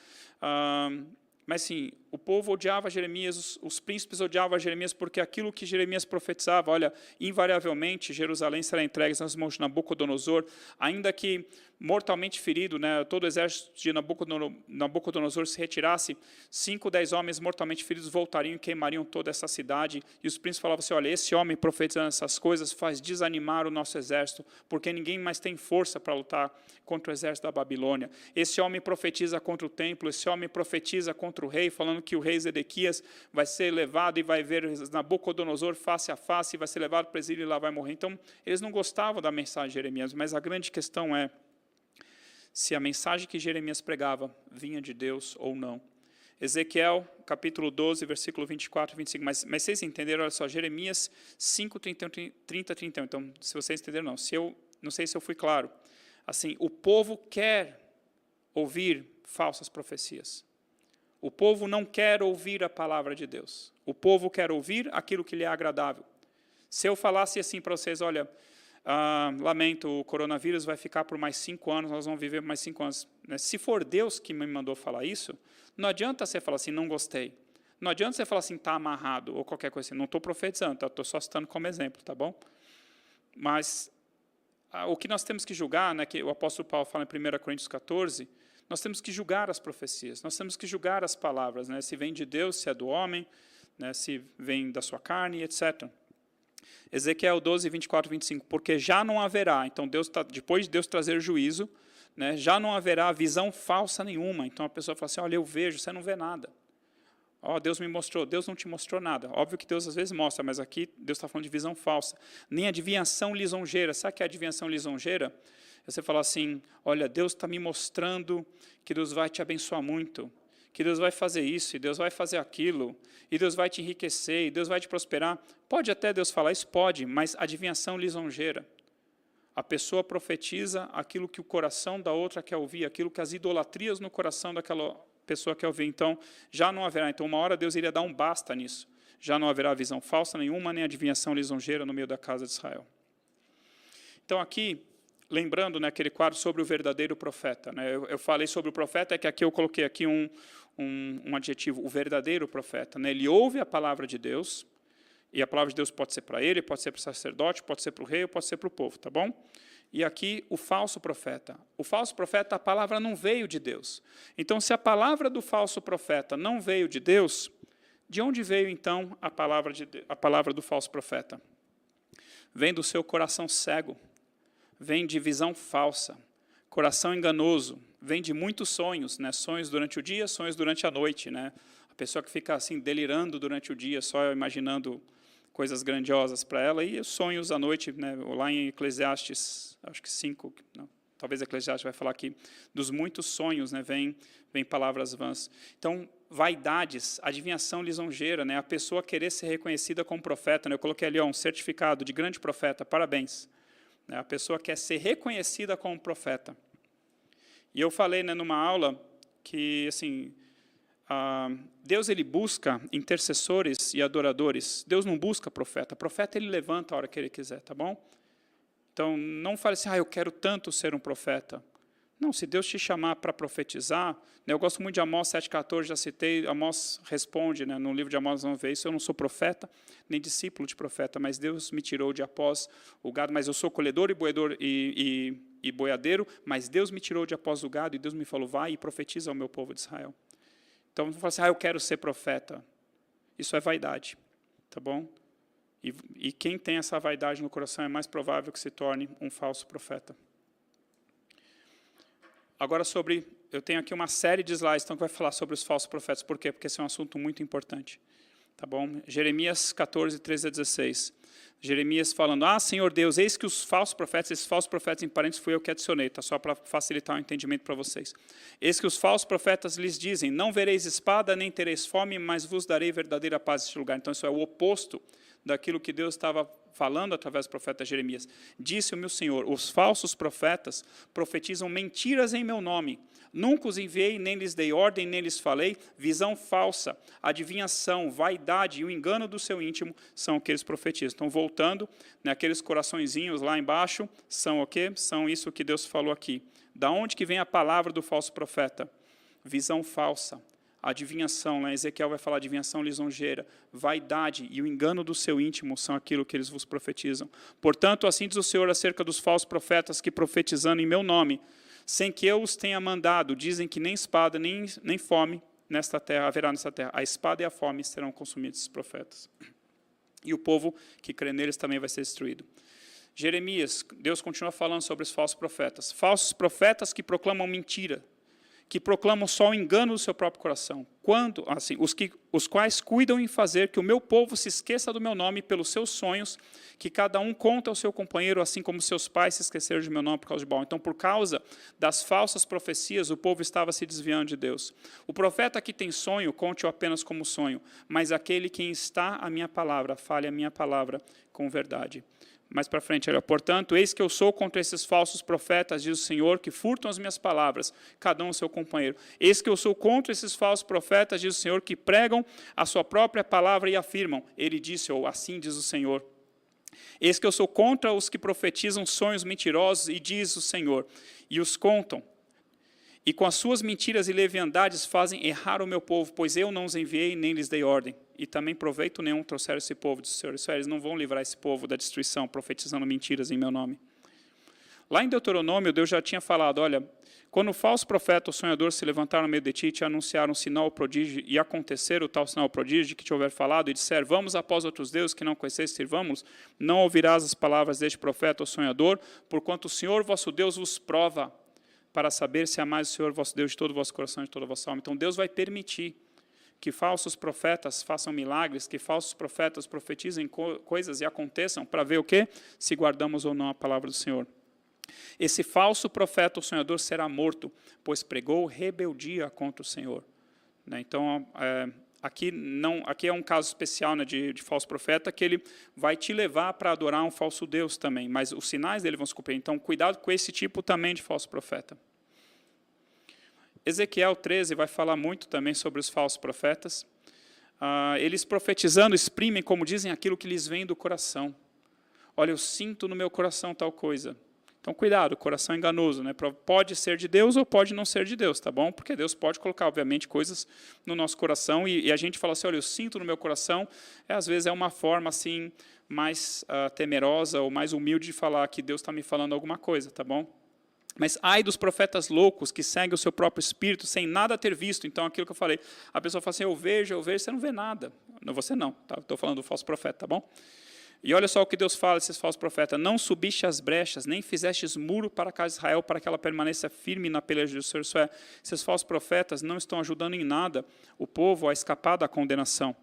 Mas sim, o povo odiava Jeremias, os príncipes odiavam Jeremias, porque aquilo que Jeremias profetizava, olha, invariavelmente Jerusalém será entregue nas mãos de Nabucodonosor, ainda que mortalmente ferido, né, todo o exército de Nabucodonosor se retirasse, 5, 10 homens mortalmente feridos voltariam e queimariam toda essa cidade, e os príncipes falavam assim, olha, esse homem profetizando essas coisas faz desanimar o nosso exército, porque ninguém mais tem força para lutar contra o exército da Babilônia. Esse homem profetiza contra o templo, esse homem profetiza contra o rei, falando que o rei Zedequias vai ser levado e vai ver Nabucodonosor face a face, e vai ser levado para o exílio e lá vai morrer. Então, eles não gostavam da mensagem de Jeremias, mas a grande questão é se a mensagem que Jeremias pregava vinha de Deus ou não. Ezequiel, capítulo 12, versículo 24 e 25. Mas vocês entenderam, olha só, Jeremias 5, 30, 31. Então, se vocês entenderam, não sei se eu fui claro. Assim, o povo quer ouvir falsas profecias. O povo não quer ouvir a palavra de Deus. O povo quer ouvir aquilo que lhe é agradável. Se eu falasse assim para vocês, olha, lamento, o coronavírus vai ficar por mais 5 anos, nós vamos viver por mais 5 anos. Se for Deus que me mandou falar isso, não adianta você falar assim, não gostei. Não adianta você falar assim, está amarrado, ou qualquer coisa assim. Não estou profetizando, tá? Estou só citando como exemplo, tá bom? Mas o que nós temos que julgar, né, que o apóstolo Paulo fala em 1 Coríntios 14, nós temos que julgar as profecias, nós temos que julgar as palavras, né, se vem de Deus, se é do homem, né, se vem da sua carne, etc. Ezequiel 12, 24 e 25, porque já não haverá, então depois de Deus trazer juízo, né, já não haverá visão falsa nenhuma. Então a pessoa fala assim, olha, eu vejo, você não vê nada. Ó, Deus me mostrou, Deus não te mostrou nada. Óbvio que Deus às vezes mostra, mas aqui Deus está falando de visão falsa. Nem adivinhação lisonjeira. Sabe o que é adivinhação lisonjeira? Você fala assim, olha, Deus está me mostrando que Deus vai te abençoar muito, que Deus vai fazer isso, e Deus vai fazer aquilo, e Deus vai te enriquecer, e Deus vai te prosperar. Pode até Deus falar isso? Pode, mas adivinhação lisonjeira. A pessoa profetiza aquilo que o coração da outra quer ouvir, aquilo que as idolatrias no coração daquela pessoa quer ouvir. Então, já não haverá. Então, uma hora Deus iria dar um basta nisso. Já não haverá visão falsa nenhuma, nem adivinhação lisonjeira no meio da casa de Israel. Então, aqui, lembrando, né, aquele quadro sobre o verdadeiro profeta. Né, eu falei sobre o profeta, é que aqui eu coloquei aqui um adjetivo, o verdadeiro profeta. Né, ele ouve a palavra de Deus, e a palavra de Deus pode ser para ele, pode ser para o sacerdote, pode ser para o rei, ou pode ser para o povo, tá bom? E aqui o falso profeta. O falso profeta, a palavra não veio de Deus. Então, se a palavra do falso profeta não veio de Deus, de onde veio, então, a palavra do falso profeta? Vem do seu coração cego, vem de visão falsa, coração enganoso, vem de muitos sonhos, né? Sonhos durante o dia, sonhos durante a noite, né? A pessoa que fica assim delirando durante o dia, só imaginando coisas grandiosas para ela, e os sonhos à noite, né? Lá em Eclesiastes, acho que 5, não, talvez Eclesiastes vai falar aqui, dos muitos sonhos, né? Vem palavras vãs. Então, vaidades, adivinhação lisonjeira, né? A pessoa querer ser reconhecida como profeta, né? Eu coloquei ali um certificado de grande profeta, parabéns. A pessoa quer ser reconhecida como profeta. E eu falei, né, numa aula que, assim, Deus ele busca intercessores e adoradores. Deus não busca profeta. Profeta ele levanta a hora que ele quiser, tá bom? Então, não fale assim, eu quero tanto ser um profeta. Não, se Deus te chamar para profetizar, né, eu gosto muito de Amós 7,14, já citei, Amós responde, né, no livro de Amós, vamos ver isso, eu não sou profeta, nem discípulo de profeta, mas Deus me tirou de após o gado, mas eu sou colhedor e boiador e boiadeiro, mas Deus me tirou de após o gado, e Deus me falou, vai e profetiza ao meu povo de Israel. Então, não fala assim, eu quero ser profeta. Isso é vaidade, tá bom? E quem tem essa vaidade no coração é mais provável que se torne um falso profeta. Agora eu tenho aqui uma série de slides então, que vai falar sobre os falsos profetas. Por quê? Porque esse é um assunto muito importante. Tá bom? Jeremias 14, 13 a 16. Jeremias falando, Senhor Deus, eis que os falsos profetas, esses falsos profetas em parênteses fui eu que adicionei, tá? Só para facilitar o entendimento para vocês. Eis que os falsos profetas lhes dizem, não vereis espada, nem tereis fome, mas vos darei verdadeira paz neste lugar. Então, isso é o oposto daquilo que Deus estava falando através do profeta Jeremias. Disse-me o Senhor, os falsos profetas profetizam mentiras em meu nome. Nunca os enviei, nem lhes dei ordem, nem lhes falei. Visão falsa, adivinhação, vaidade e o engano do seu íntimo são o que eles profetizam. Então, voltando, aqueles coraçõezinhos lá embaixo, são o quê? São isso que Deus falou aqui. Da onde que vem a palavra do falso profeta? Visão falsa, adivinhação, lá Ezequiel vai falar adivinhação lisonjeira, vaidade e o engano do seu íntimo são aquilo que eles vos profetizam. Portanto, assim diz o Senhor acerca dos falsos profetas que profetizando em meu nome, sem que eu os tenha mandado, dizem que nem espada, nem fome nesta terra, haverá nesta terra. A espada e a fome serão consumidos esses profetas. E o povo que crê neles também vai ser destruído. Jeremias, Deus continua falando sobre os falsos profetas. Falsos profetas que proclamam mentira, que proclamam só o engano do seu próprio coração. Quando, assim, os quais cuidam em fazer que o meu povo se esqueça do meu nome pelos seus sonhos, que cada um conta ao seu companheiro, assim como seus pais se esqueceram de meu nome por causa de Baal. Então, por causa das falsas profecias, o povo estava se desviando de Deus. O profeta que tem sonho, conte-o apenas como sonho, mas aquele que está a minha palavra, fale a minha palavra com verdade. Mais para frente, olha, portanto, eis que eu sou contra esses falsos profetas, diz o Senhor, que furtam as minhas palavras, cada um seu companheiro. Eis que eu sou contra esses falsos profetas, diz o Senhor, que pregam a sua própria palavra e afirmam. Ele disse, ou assim diz o Senhor. Eis que eu sou contra os que profetizam sonhos mentirosos, e diz o Senhor, e os contam. E com as suas mentiras e leviandades fazem errar o meu povo, pois eu não os enviei nem lhes dei ordem. E também proveito nenhum trouxeram esse povo, diz o Senhor. Isso é, eles não vão livrar esse povo da destruição, profetizando mentiras em meu nome. Lá em Deuteronômio, Deus já tinha falado, olha, quando o falso profeta ou sonhador se levantar no meio de ti e te anunciar um sinal prodígio, e acontecer o tal sinal prodígio de que te houver falado, e disser, vamos após outros deuses que não conheceis, sirvamos, não ouvirás as palavras deste profeta ou sonhador, porquanto o Senhor vosso Deus vos prova, para saber se amais o Senhor vosso Deus de todo o vosso coração e de toda a vossa alma. Então Deus vai permitir que falsos profetas façam milagres, que falsos profetas profetizem coisas e aconteçam, para ver o quê? Se guardamos ou não a palavra do Senhor. Esse falso profeta ou sonhador será morto, pois pregou rebeldia contra o Senhor. Então, aqui é um caso especial, né, de falso profeta, que ele vai te levar para adorar um falso Deus também, mas os sinais dele vão se cumprir. Então, cuidado com esse tipo também de falso profeta. Ezequiel 13 vai falar muito também sobre os falsos profetas. Eles profetizando exprimem, como dizem, aquilo que lhes vem do coração. Olha, eu sinto no meu coração tal coisa. Então, cuidado, coração enganoso, né? Pode ser de Deus ou pode não ser de Deus, tá bom? Porque Deus pode colocar, obviamente, coisas no nosso coração e a gente fala assim, olha, eu sinto no meu coração, às vezes é uma forma assim, mais temerosa ou mais humilde de falar que Deus está me falando alguma coisa, tá bom? Mas ai dos profetas loucos que seguem o seu próprio espírito sem nada ter visto. Então, aquilo que eu falei, a pessoa fala assim, eu vejo, você não vê nada. Você não, tá? Estou falando do falso profeta, tá bom? E olha só o que Deus fala desses falsos profetas. Não subiste as brechas, nem fizestes muro para a casa de Israel, para que ela permaneça firme na peleja do Senhor. Isso é, esses falsos profetas não estão ajudando em nada o povo a escapar da condenação.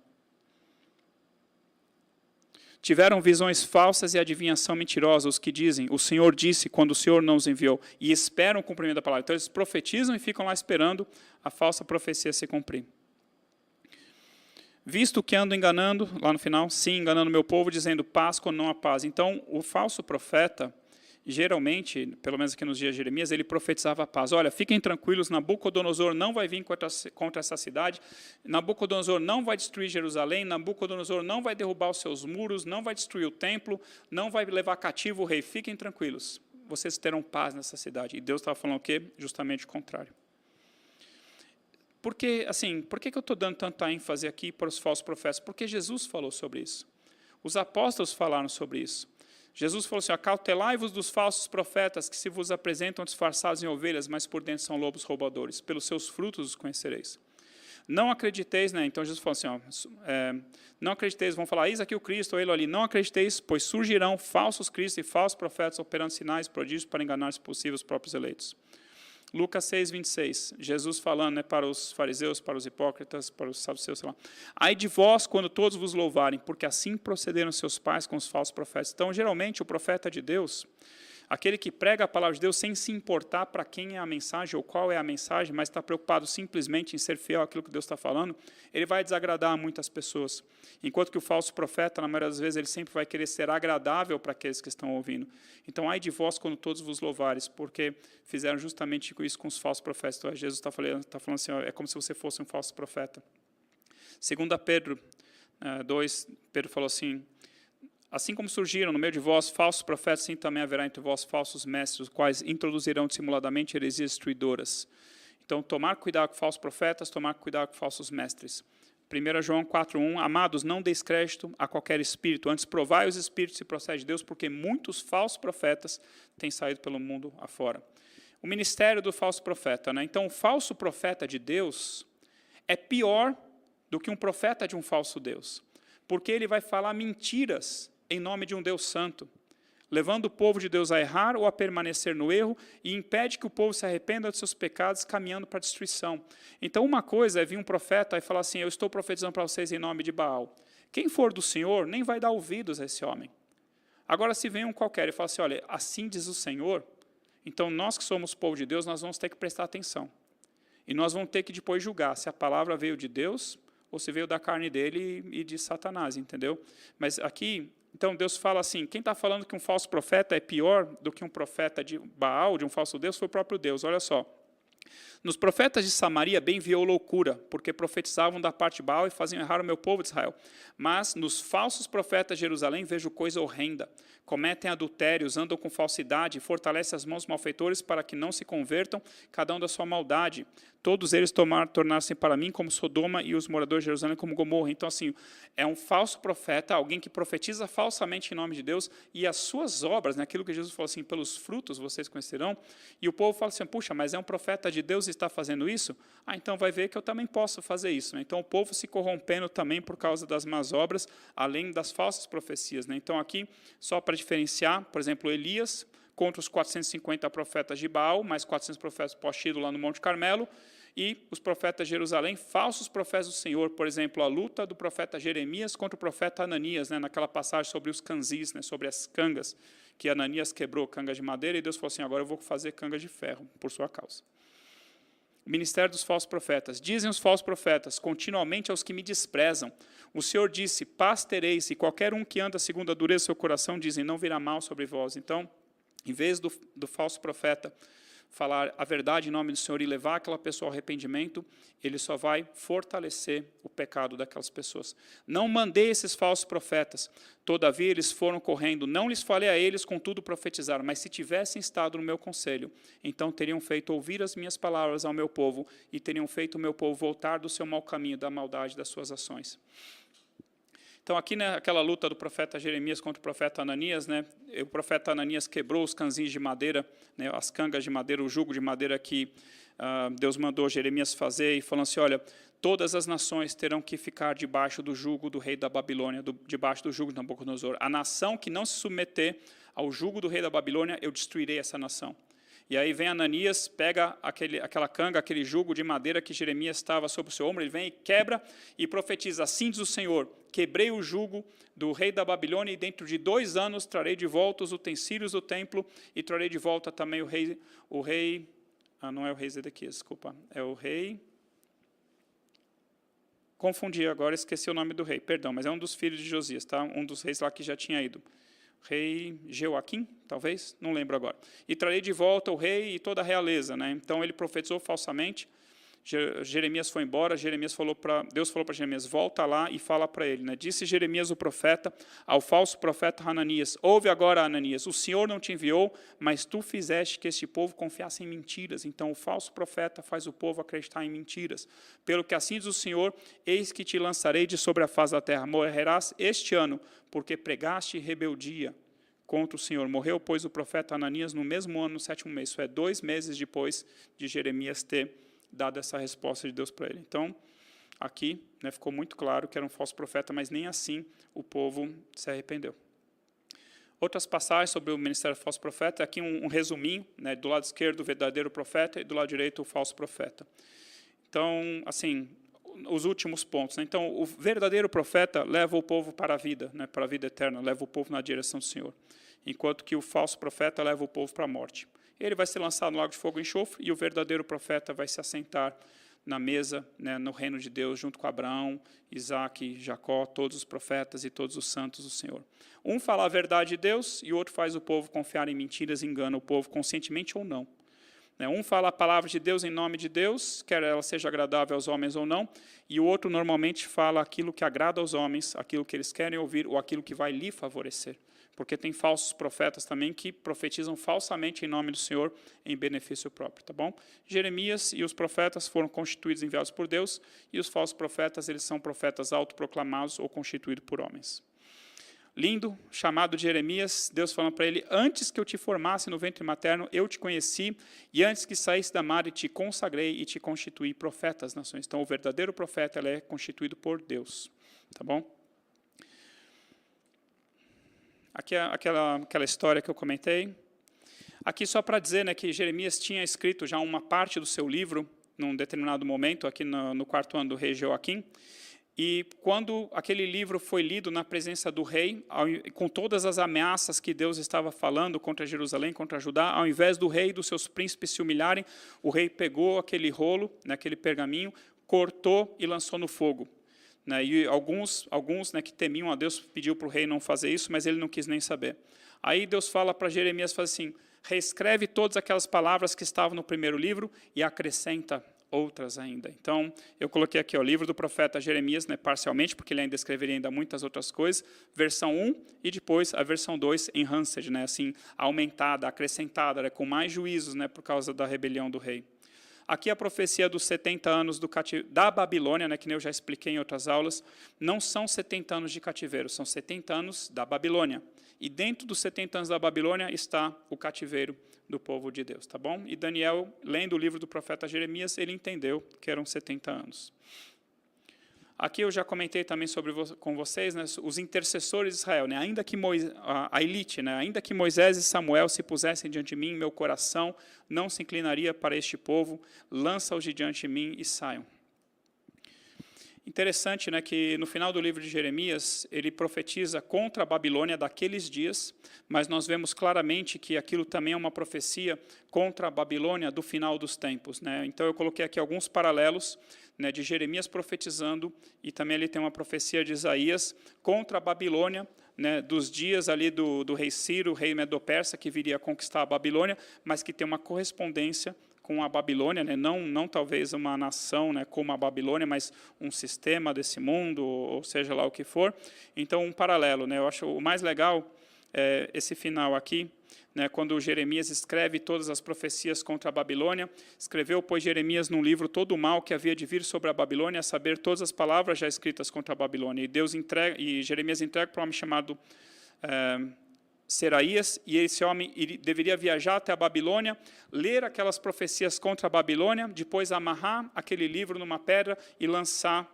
Tiveram visões falsas e adivinhação mentirosa, os que dizem, o Senhor disse quando o Senhor não os enviou, e esperam o cumprimento da palavra. Então eles profetizam e ficam lá esperando a falsa profecia se cumprir. Visto que ando enganando, lá no final, sim, enganando meu povo, dizendo paz quando não há paz. Então o falso profeta, geralmente, pelo menos aqui nos dias de Jeremias, ele profetizava a paz. Olha, fiquem tranquilos, Nabucodonosor não vai vir contra essa cidade, Nabucodonosor não vai destruir Jerusalém, Nabucodonosor não vai derrubar os seus muros, não vai destruir o templo, não vai levar cativo o rei. Fiquem tranquilos, vocês terão paz nessa cidade. E Deus estava falando o quê? Justamente o contrário. Porque, assim, por que eu estou dando tanta ênfase aqui para os falsos profetas? Porque Jesus falou sobre isso. Os apóstolos falaram sobre isso. Jesus falou assim, acautelai-vos dos falsos profetas que se vos apresentam disfarçados em ovelhas, mas por dentro são lobos roubadores. Pelos seus frutos os conhecereis. Não acrediteis, né? Então Jesus falou assim, não acrediteis, vão falar, eis aqui o Cristo, ou ele ali. Não acrediteis, pois surgirão falsos cristos e falsos profetas operando sinais, prodígios, para enganar, se possível, os próprios eleitos. Lucas 6, 26, Jesus falando, né, para os fariseus, para os hipócritas, para os saduceus, sei lá. Ai de vós quando todos vos louvarem, porque assim procederam seus pais com os falsos profetas. Então, geralmente, o profeta de Deus, Aquele que prega a palavra de Deus sem se importar para quem é a mensagem ou qual é a mensagem, mas está preocupado simplesmente em ser fiel àquilo que Deus está falando, ele vai desagradar a muitas pessoas. Enquanto que o falso profeta, na maioria das vezes, ele sempre vai querer ser agradável para aqueles que estão ouvindo. Então, ai de vós quando todos vos louvares, porque fizeram justamente isso com os falsos profetas. Então, Jesus está falando assim, ó, é como se você fosse um falso profeta. 2 Pedro 2, Pedro falou assim, assim como surgiram no meio de vós falsos profetas, assim também haverá entre vós falsos mestres, os quais introduzirão dissimuladamente heresias destruidoras. Então, tomar cuidado com falsos profetas, tomar cuidado com falsos mestres. 1 João 4,1, amados, não deis crédito a qualquer espírito, antes provai os espíritos se procede de Deus, porque muitos falsos profetas têm saído pelo mundo afora. O ministério do falso profeta, né? Então, o falso profeta de Deus é pior do que um profeta de um falso Deus, porque ele vai falar mentiras em nome de um Deus santo, levando o povo de Deus a errar ou a permanecer no erro, e impede que o povo se arrependa dos seus pecados, caminhando para a destruição. Então, uma coisa é vir um profeta e falar assim, eu estou profetizando para vocês em nome de Baal. Quem for do Senhor nem vai dar ouvidos a esse homem. Agora, se vem um qualquer e fala assim, olha, assim diz o Senhor, então nós que somos povo de Deus, nós vamos ter que prestar atenção. E nós vamos ter que depois julgar se a palavra veio de Deus ou se veio da carne dele e de Satanás, entendeu? Mas aqui, então Deus fala assim, quem está falando que um falso profeta é pior do que um profeta de Baal, de um falso Deus, foi o próprio Deus, olha só. Nos profetas de Samaria bem viu loucura, porque profetizavam da parte de Baal e faziam errar o meu povo de Israel. Mas nos falsos profetas de Jerusalém vejo coisa horrenda. Cometem adultérios, andam com falsidade, fortalecem as mãos malfeitores para que não se convertam, cada um da sua maldade. Todos eles tornaram-se para mim como Sodoma e os moradores de Jerusalém como Gomorra. Então, assim, é um falso profeta, alguém que profetiza falsamente em nome de Deus, e as suas obras, né, aquilo que Jesus falou assim, pelos frutos vocês conhecerão, e o povo fala assim, puxa, mas é um profeta de Deus e está fazendo isso? Ah, então vai ver que eu também posso fazer isso. Né? Então, o povo se corrompendo também por causa das más obras, além das falsas profecias. Né? Então, aqui, só para diferenciar, por exemplo, Elias contra os 450 profetas de Baal, mais 400 profetas postidos lá no Monte Carmelo, e os profetas de Jerusalém, falsos profetas do Senhor, por exemplo, a luta do profeta Jeremias contra o profeta Ananias, né, naquela passagem sobre os canzis, né, sobre as cangas, que Ananias quebrou cangas de madeira, e Deus falou assim, agora eu vou fazer cangas de ferro, por sua causa. O ministério dos falsos profetas. Dizem os falsos profetas, continuamente aos que me desprezam. O Senhor disse, paz tereis, e qualquer um que anda segundo a dureza do seu coração, dizem, não virá mal sobre vós. Então, em vez do falso profeta falar a verdade em nome do Senhor e levar aquela pessoa ao arrependimento, ele só vai fortalecer o pecado daquelas pessoas. Não mandei esses falsos profetas, todavia eles foram correndo, não lhes falei a eles, contudo profetizaram, mas se tivessem estado no meu conselho, então teriam feito ouvir as minhas palavras ao meu povo e teriam feito o meu povo voltar do seu mau caminho, da maldade das suas ações. Então, aqui, né, aquela luta do profeta Jeremias contra o profeta Ananias, né, o profeta Ananias quebrou os canzins de madeira, né, as cangas de madeira, o jugo de madeira que Deus mandou Jeremias fazer, e falando assim, olha, todas as nações terão que ficar debaixo do jugo do rei da Babilônia, debaixo do jugo de Nabucodonosor. A nação que não se submeter ao jugo do rei da Babilônia, eu destruirei essa nação. E aí vem Ananias, pega aquela canga, aquele jugo de madeira que Jeremias estava sobre o seu ombro, ele vem e quebra e profetiza, assim diz o Senhor, quebrei o jugo do rei da Babilônia e dentro de 2 anos trarei de volta os utensílios do templo e trarei de volta também o rei não é o rei Zedequias, desculpa, é o rei, confundi agora, esqueci o nome do rei, perdão, mas é um dos filhos de Josias, tá? Um dos reis lá que já tinha ido. Rei Jeoaquim, talvez, não lembro agora. E trarei de volta o rei e toda a realeza. Né? Então, ele profetizou falsamente, Jeremias foi embora, Deus falou para Jeremias, volta lá e fala para ele. Né? Disse Jeremias, o profeta, ao falso profeta Hananias, ouve agora, Ananias, o Senhor não te enviou, mas tu fizeste que este povo confiasse em mentiras. Então, o falso profeta faz o povo acreditar em mentiras. Pelo que assim diz o Senhor, eis que te lançarei de sobre a face da terra, morrerás este ano, porque pregaste rebeldia contra o Senhor. Morreu, pois, o profeta Ananias no mesmo ano, no 7º mês. Isso é 2 meses depois de Jeremias ter dado essa resposta de Deus para ele. Então, aqui, né, ficou muito claro que era um falso profeta, mas nem assim o povo se arrependeu. Outras passagens sobre o ministério do falso profeta, aqui um resuminho, né, do lado esquerdo o verdadeiro profeta e do lado direito o falso profeta. Então, assim, os últimos pontos. Né? Então, o verdadeiro profeta leva o povo para a vida, né, para a vida eterna, leva o povo na direção do Senhor. enquanto que o falso profeta leva o povo para a morte. Ele vai ser lançado no lago de fogo e enxofre, e o verdadeiro profeta vai se assentar na mesa, né, no reino de Deus, junto com Abraão, Isaque, Jacó, todos os profetas e todos os santos do Senhor. Um fala a verdade de Deus, e o outro faz o povo confiar em mentiras e engana o povo, conscientemente ou não. Um fala a palavra de Deus em nome de Deus, quer ela seja agradável aos homens ou não, e o outro normalmente fala aquilo que agrada aos homens, aquilo que eles querem ouvir, ou aquilo que vai lhe favorecer. Porque tem falsos profetas também que profetizam falsamente em nome do Senhor, em benefício próprio, tá bom? Jeremias e os profetas foram constituídos, enviados por Deus, e os falsos profetas, eles são profetas autoproclamados ou constituídos por homens. Lindo, chamado de Jeremias, Deus falando para ele, antes que eu te formasse no ventre materno, eu te conheci, e antes que saísse da madre, te consagrei e te constituí profeta às nações. Então, o verdadeiro profeta, ele é constituído por Deus, tá bom? Aqui é aquela história que eu comentei. Aqui só para dizer, né, que Jeremias tinha escrito já uma parte do seu livro, num determinado momento, aqui no quarto ano do rei Joaquim, e quando aquele livro foi lido na presença do rei, com todas as ameaças que Deus estava falando contra Jerusalém, contra Judá, ao invés do rei e dos seus príncipes se humilharem, o rei pegou aquele rolo, né, aquele pergaminho, cortou e lançou no fogo. E alguns que temiam a Deus pediu para o rei não fazer isso, mas ele não quis nem saber. Aí Deus fala para Jeremias, fala assim, reescreve todas aquelas palavras que estavam no primeiro livro e acrescenta outras ainda. Então, eu coloquei aqui o livro do profeta Jeremias, né, parcialmente, porque ele ainda escreveria ainda muitas outras coisas, versão 1 e depois a versão 2 enhanced, né, assim, aumentada, acrescentada, né, com mais juízos, né, por causa da rebelião do rei. Aqui a profecia dos 70 anos da Babilônia, né, que eu já expliquei em outras aulas, não são 70 anos de cativeiro, são 70 anos da Babilônia. E dentro dos 70 anos da Babilônia está o cativeiro do povo de Deus, tá bom? E Daniel, lendo o livro do profeta Jeremias, ele entendeu que eram 70 anos. Aqui eu já comentei também com vocês, né, os intercessores de Israel, né, ainda que a elite, né, ainda que Moisés e Samuel se pusessem diante de mim, meu coração não se inclinaria para este povo, lança-os de diante de mim e saiam. Interessante, né, que no final do livro de Jeremias, ele profetiza contra a Babilônia daqueles dias, mas nós vemos claramente que aquilo também é uma profecia contra a Babilônia do final dos tempos, né? Então eu coloquei aqui alguns paralelos, né, de Jeremias profetizando, e também ele tem uma profecia de Isaías contra a Babilônia, né, dos dias ali do rei Ciro, o rei Medo-Persa, que viria a conquistar a Babilônia, mas que tem uma correspondência com a Babilônia, né? Não talvez uma nação, né, como a Babilônia, mas um sistema desse mundo, ou seja lá o que for. Então, um paralelo, né? Eu acho o mais legal é esse final aqui, né, quando Jeremias escreve todas as profecias contra a Babilônia. Escreveu, pois, Jeremias num livro todo o mal que havia de vir sobre a Babilônia, a saber, todas as palavras já escritas contra a Babilônia. E Jeremias entrega para um homem chamado Seraías, e esse homem deveria viajar até a Babilônia, ler aquelas profecias contra a Babilônia, depois amarrar aquele livro numa pedra e lançar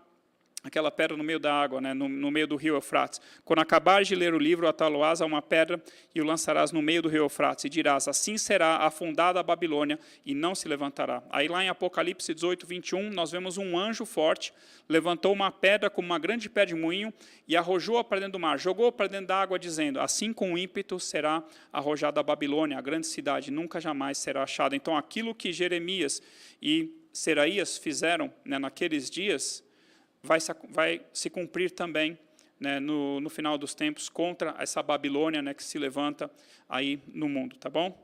aquela pedra no meio da água, né, no meio do rio Eufrates. Quando acabares de ler o livro, atá-lo-ás a uma pedra e o lançarás no meio do rio Eufrates, e dirás, assim será afundada a Babilônia e não se levantará. Aí lá em Apocalipse 18, 21, nós vemos um anjo forte, levantou uma pedra como uma grande pé de moinho e arrojou-a para dentro do mar, jogou-a para dentro da água, dizendo, assim com ímpeto será arrojada a Babilônia, a grande cidade, nunca jamais será achada. Então aquilo que Jeremias e Seraías fizeram, né, naqueles dias, vai se cumprir também, né, no final dos tempos, contra essa Babilônia, né, que se levanta aí no mundo, tá bom?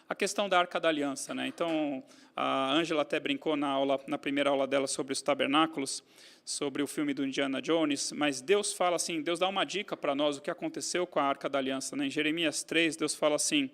A questão da Arca da Aliança, né? Então, a Ângela até brincou na primeira aula dela sobre os tabernáculos, sobre o filme do Indiana Jones, mas Deus fala assim, Deus dá uma dica para nós, o que aconteceu com a Arca da Aliança, né? Em Jeremias 3, Deus fala assim,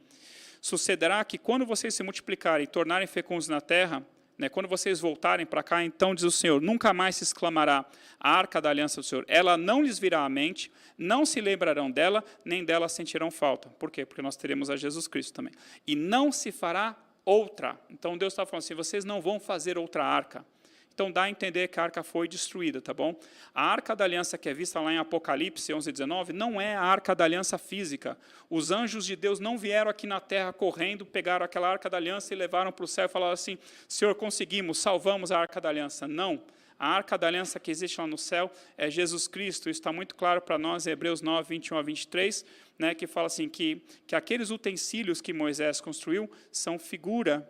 sucederá que quando vocês se multiplicarem e tornarem fecundos na terra, né, quando vocês voltarem para cá, então diz o Senhor, nunca mais se exclamará a Arca da Aliança do Senhor. Ela não lhes virá à mente, não se lembrarão dela, nem dela sentirão falta. Por quê? Porque nós teremos a Jesus Cristo também. E não se fará outra. Então Deus está falando assim, vocês não vão fazer outra arca. Então dá a entender que a arca foi destruída, tá bom? A Arca da Aliança que é vista lá em Apocalipse 11, 19, não é a Arca da Aliança física. Os anjos de Deus não vieram aqui na terra correndo, pegaram aquela Arca da Aliança e levaram para o céu e falaram assim, Senhor, conseguimos, salvamos a Arca da Aliança. Não. A Arca da Aliança que existe lá no céu é Jesus Cristo. Isso está muito claro para nós em Hebreus 9, 21 a 23. né, que fala assim, que aqueles utensílios que Moisés construiu são figura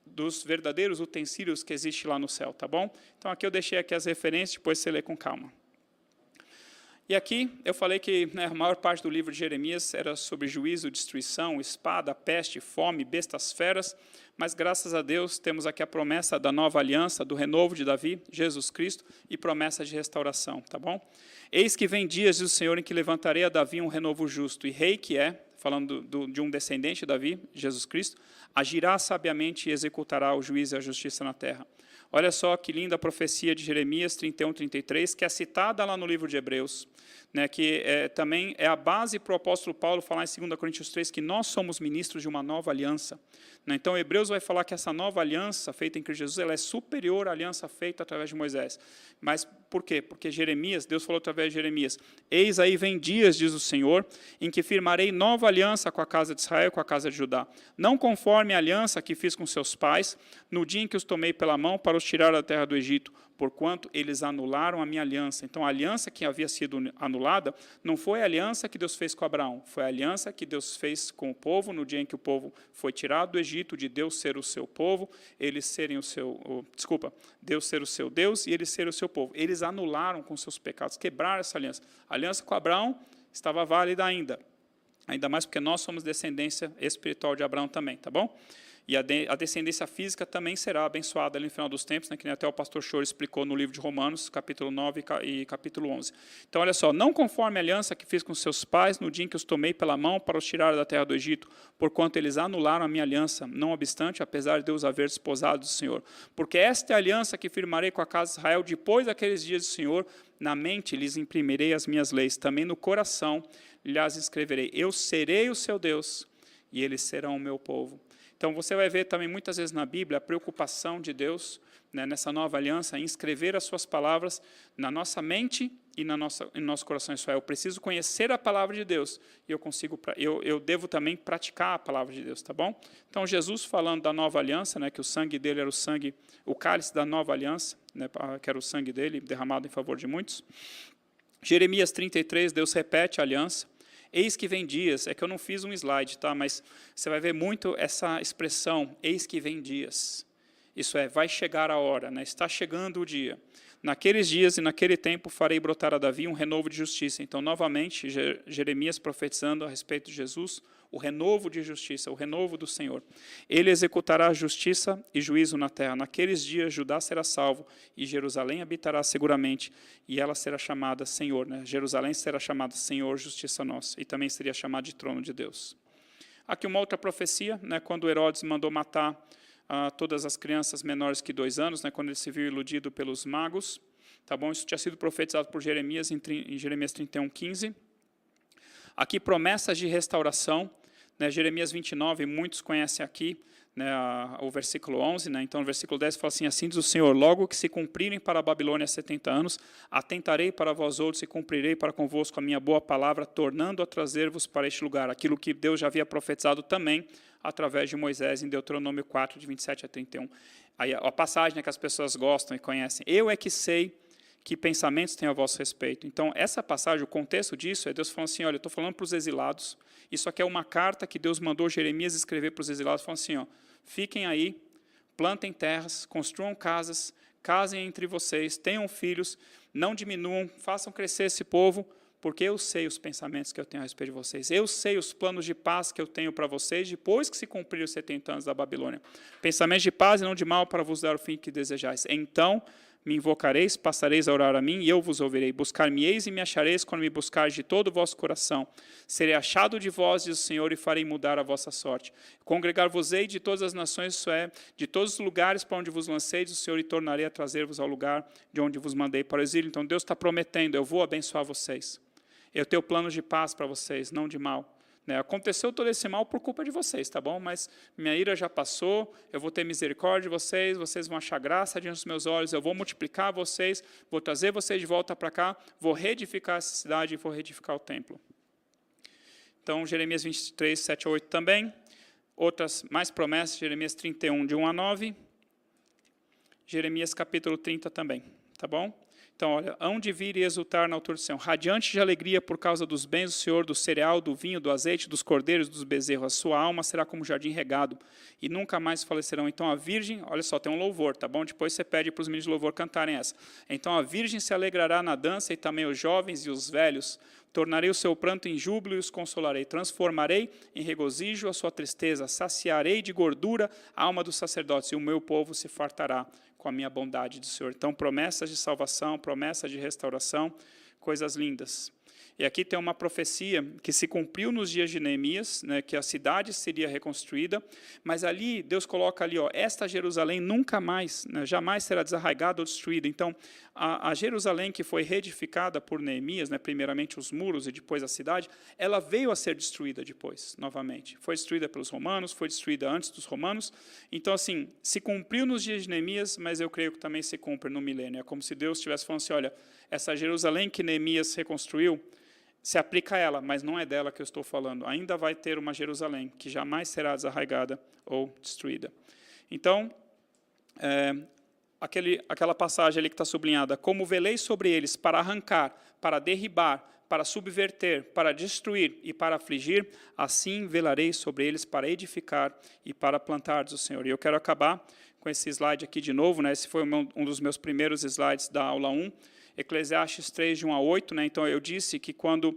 dos verdadeiros utensílios que existem lá no céu, tá bom? Então, aqui eu deixei aqui as referências, depois você lê com calma. E aqui eu falei que, né, a maior parte do livro de Jeremias era sobre juízo, destruição, espada, peste, fome, bestas feras, mas graças a Deus temos aqui a promessa da nova aliança, do renovo de Davi, Jesus Cristo, e promessa de restauração, tá bom? Eis que vem dias, diz o Senhor, em que levantarei a Davi um renovo justo, e rei que é, falando de um descendente de Davi, Jesus Cristo, agirá sabiamente e executará o juízo e a justiça na terra. Olha só que linda a profecia de Jeremias 31, 33, que é citada lá no livro de Hebreus, né, que também é a base para o apóstolo Paulo falar em 2 Coríntios 3, que nós somos ministros de uma nova aliança. Né, então, Hebreus vai falar que essa nova aliança feita em Cristo Jesus, ela é superior à aliança feita através de Moisés. Mas por quê? Porque Jeremias, Deus falou através de Jeremias, eis aí vem dias, diz o Senhor, em que firmarei nova aliança com a casa de Israel e com a casa de Judá, não conforme a aliança que fiz com seus pais, no dia em que os tomei pela mão para os tirar da terra do Egito, porquanto eles anularam a minha aliança. Então, a aliança que havia sido anulada não foi a aliança que Deus fez com Abraão, foi a aliança que Deus fez com o povo no dia em que o povo foi tirado do Egito, de Deus ser o seu povo, eles serem Deus ser o seu Deus e eles serem o seu povo. Eles anularam com seus pecados, quebraram essa aliança. A aliança com Abraão estava válida ainda mais porque nós somos descendência espiritual de Abraão também, tá bom? E a descendência física também será abençoada ali no final dos tempos, né, que até o pastor Choro explicou no livro de Romanos, capítulo 9 e capítulo 11. Então, olha só, não conforme a aliança que fiz com seus pais no dia em que os tomei pela mão para os tirar da terra do Egito, porquanto eles anularam a minha aliança, não obstante, apesar de Deus haver desposado do Senhor. Porque esta é a aliança que firmarei com a casa de Israel depois daqueles dias do Senhor, na mente lhes imprimirei as minhas leis, também no coração lhes escreverei. Eu serei o seu Deus e eles serão o meu povo. Então, você vai ver também muitas vezes na Bíblia a preocupação de Deus, né, nessa nova aliança, em escrever as suas palavras na nossa mente e em nosso coração. Isso é, eu preciso conhecer a palavra de Deus e eu devo também praticar a palavra de Deus, tá bom? Então, Jesus falando da nova aliança, né, que o sangue dele era o cálice da nova aliança, né, que era o sangue dele derramado em favor de muitos. Jeremias 33, Deus repete a aliança. Eis que vem dias, é que eu não fiz um slide, tá? Mas você vai ver muito essa expressão, eis que vem dias. Isso é, vai chegar a hora, né? Está chegando o dia. Naqueles dias e naquele tempo farei brotar a Davi um renovo de justiça. Então, novamente, Jeremias profetizando a respeito de Jesus, o renovo de justiça, o renovo do Senhor. Ele executará justiça e juízo na terra. Naqueles dias, Judá será salvo e Jerusalém habitará seguramente, e ela será chamada Senhor, né? Jerusalém será chamada Senhor, justiça nossa, e também seria chamada de trono de Deus. Aqui uma outra profecia, né, quando Herodes mandou matar todas as crianças menores que 2 anos, né, quando ele se viu iludido pelos magos, tá bom? Isso tinha sido profetizado por Jeremias em Jeremias 31, 15. Aqui promessas de restauração, né, Jeremias 29, muitos conhecem aqui, né, o versículo 11, né, então no versículo 10 fala assim, assim diz o Senhor, logo que se cumprirem para a Babilônia 70 anos, atentarei para vós outros e cumprirei para convosco a minha boa palavra, tornando a trazer-vos para este lugar, aquilo que Deus já havia profetizado também, através de Moisés, em Deuteronômio 4, de 27 a 31. Aí, a passagem, né, que as pessoas gostam e conhecem, eu é que sei que pensamentos têm a vosso respeito. Então, essa passagem, o contexto disso é Deus falando assim, olha, eu estou falando para os exilados, isso aqui é uma carta que Deus mandou Jeremias escrever para os exilados, falando assim, ó, fiquem aí, plantem terras, construam casas, casem entre vocês, tenham filhos, não diminuam, façam crescer esse povo, porque eu sei os pensamentos que eu tenho a respeito de vocês. Eu sei os planos de paz que eu tenho para vocês, depois que se cumprir os 70 anos da Babilônia. Pensamentos de paz e não de mal, para vos dar o fim que desejais. Então me invocareis, passareis a orar a mim, e eu vos ouvirei. Buscar-me-eis e me achareis, quando me buscareis de todo o vosso coração. Serei achado de vós, diz o Senhor, e farei mudar a vossa sorte. Congregar-vos-ei de todas as nações, isso é, de todos os lugares para onde vos lancei, diz o Senhor, e tornarei a trazer-vos ao lugar de onde vos mandei para o exílio. Então Deus está prometendo, eu vou abençoar vocês. Eu tenho planos de paz para vocês, não de mal. Aconteceu todo esse mal por culpa de vocês, tá bom? Mas minha ira já passou, eu vou ter misericórdia de vocês, vocês vão achar graça diante dos meus olhos, eu vou multiplicar vocês, vou trazer vocês de volta para cá, vou reedificar essa cidade e vou reedificar o templo. Então, Jeremias 23, 7 a 8 também. Outras mais promessas, Jeremias 31, de 1 a 9. Jeremias capítulo 30 também, tá bom? Então, olha, hão de vir e exultar na altura do Senhor, radiante de alegria por causa dos bens do Senhor, do cereal, do vinho, do azeite, dos cordeiros, dos bezerros. A sua alma será como jardim regado, e nunca mais falecerão. Então a virgem, olha só, tem um louvor, tá bom? Depois você pede para os meninos de louvor cantarem essa. Então a virgem se alegrará na dança, e também os jovens e os velhos. Tornarei o seu pranto em júbilo e os consolarei. Transformarei em regozijo a sua tristeza. Saciarei de gordura a alma dos sacerdotes, e o meu povo se fartará com a minha bondade do Senhor. Então, promessas de salvação, promessas de restauração, coisas lindas. E aqui tem uma profecia que se cumpriu nos dias de Neemias, né, que a cidade seria reconstruída, mas ali, Deus coloca ali, ó, esta Jerusalém nunca mais, né, jamais será desarraigada ou destruída. Então, a Jerusalém que foi reedificada por Neemias, né, primeiramente os muros e depois a cidade, ela veio a ser destruída depois, novamente. Foi destruída pelos romanos, foi destruída antes dos romanos. Então, assim, se cumpriu nos dias de Neemias, mas eu creio que também se cumpre no milênio. É como se Deus estivesse falando assim, olha, essa Jerusalém que Neemias reconstruiu, se aplica a ela, mas não é dela que eu estou falando. Ainda vai ter uma Jerusalém, que jamais será desarraigada ou destruída. Então, aquela passagem ali que está sublinhada, como velei sobre eles para arrancar, para derribar, para subverter, para destruir e para afligir, assim velarei sobre eles para edificar e para plantar, diz o Senhor. E eu quero acabar com esse slide aqui de novo, né? Esse foi um dos meus primeiros slides da aula 1, Eclesiastes 3, de 1 a 8, né? Então eu disse que quando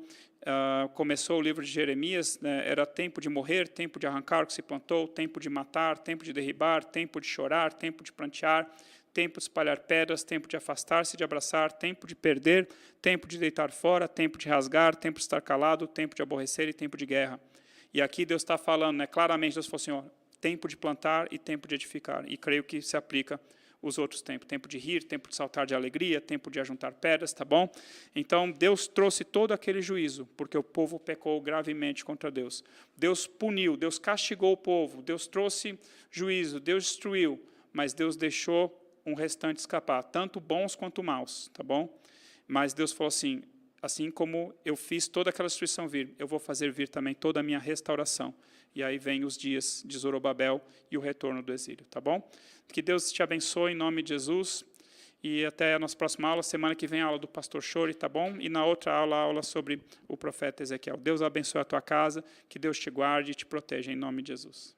começou o livro de Jeremias, né, era tempo de morrer, tempo de arrancar o que se plantou, tempo de matar, tempo de derribar, tempo de chorar, tempo de prantear, tempo de espalhar pedras, tempo de afastar-se, de abraçar, tempo de perder, tempo de deitar fora, tempo de rasgar, tempo de estar calado, tempo de aborrecer e tempo de guerra. E aqui Deus está falando, né, claramente, Deus falou assim, ó, tempo de plantar e tempo de edificar. E creio que se aplica os outros tempos. Tempo de rir, tempo de saltar de alegria, tempo de ajuntar pedras, tá bom? Então, Deus trouxe todo aquele juízo, porque o povo pecou gravemente contra Deus. Deus puniu, Deus castigou o povo, Deus trouxe juízo, Deus destruiu, mas Deus deixou um restante escapar, tanto bons quanto maus, tá bom? Mas Deus falou assim, assim como eu fiz toda aquela destruição vir, eu vou fazer vir também toda a minha restauração. E aí vem os dias de Zorobabel e o retorno do exílio, tá bom? Que Deus te abençoe em nome de Jesus. E até a nossa próxima aula, semana que vem a aula do pastor Chori, tá bom? E na outra aula, a aula sobre o profeta Ezequiel. Deus abençoe a tua casa, que Deus te guarde e te proteja em nome de Jesus.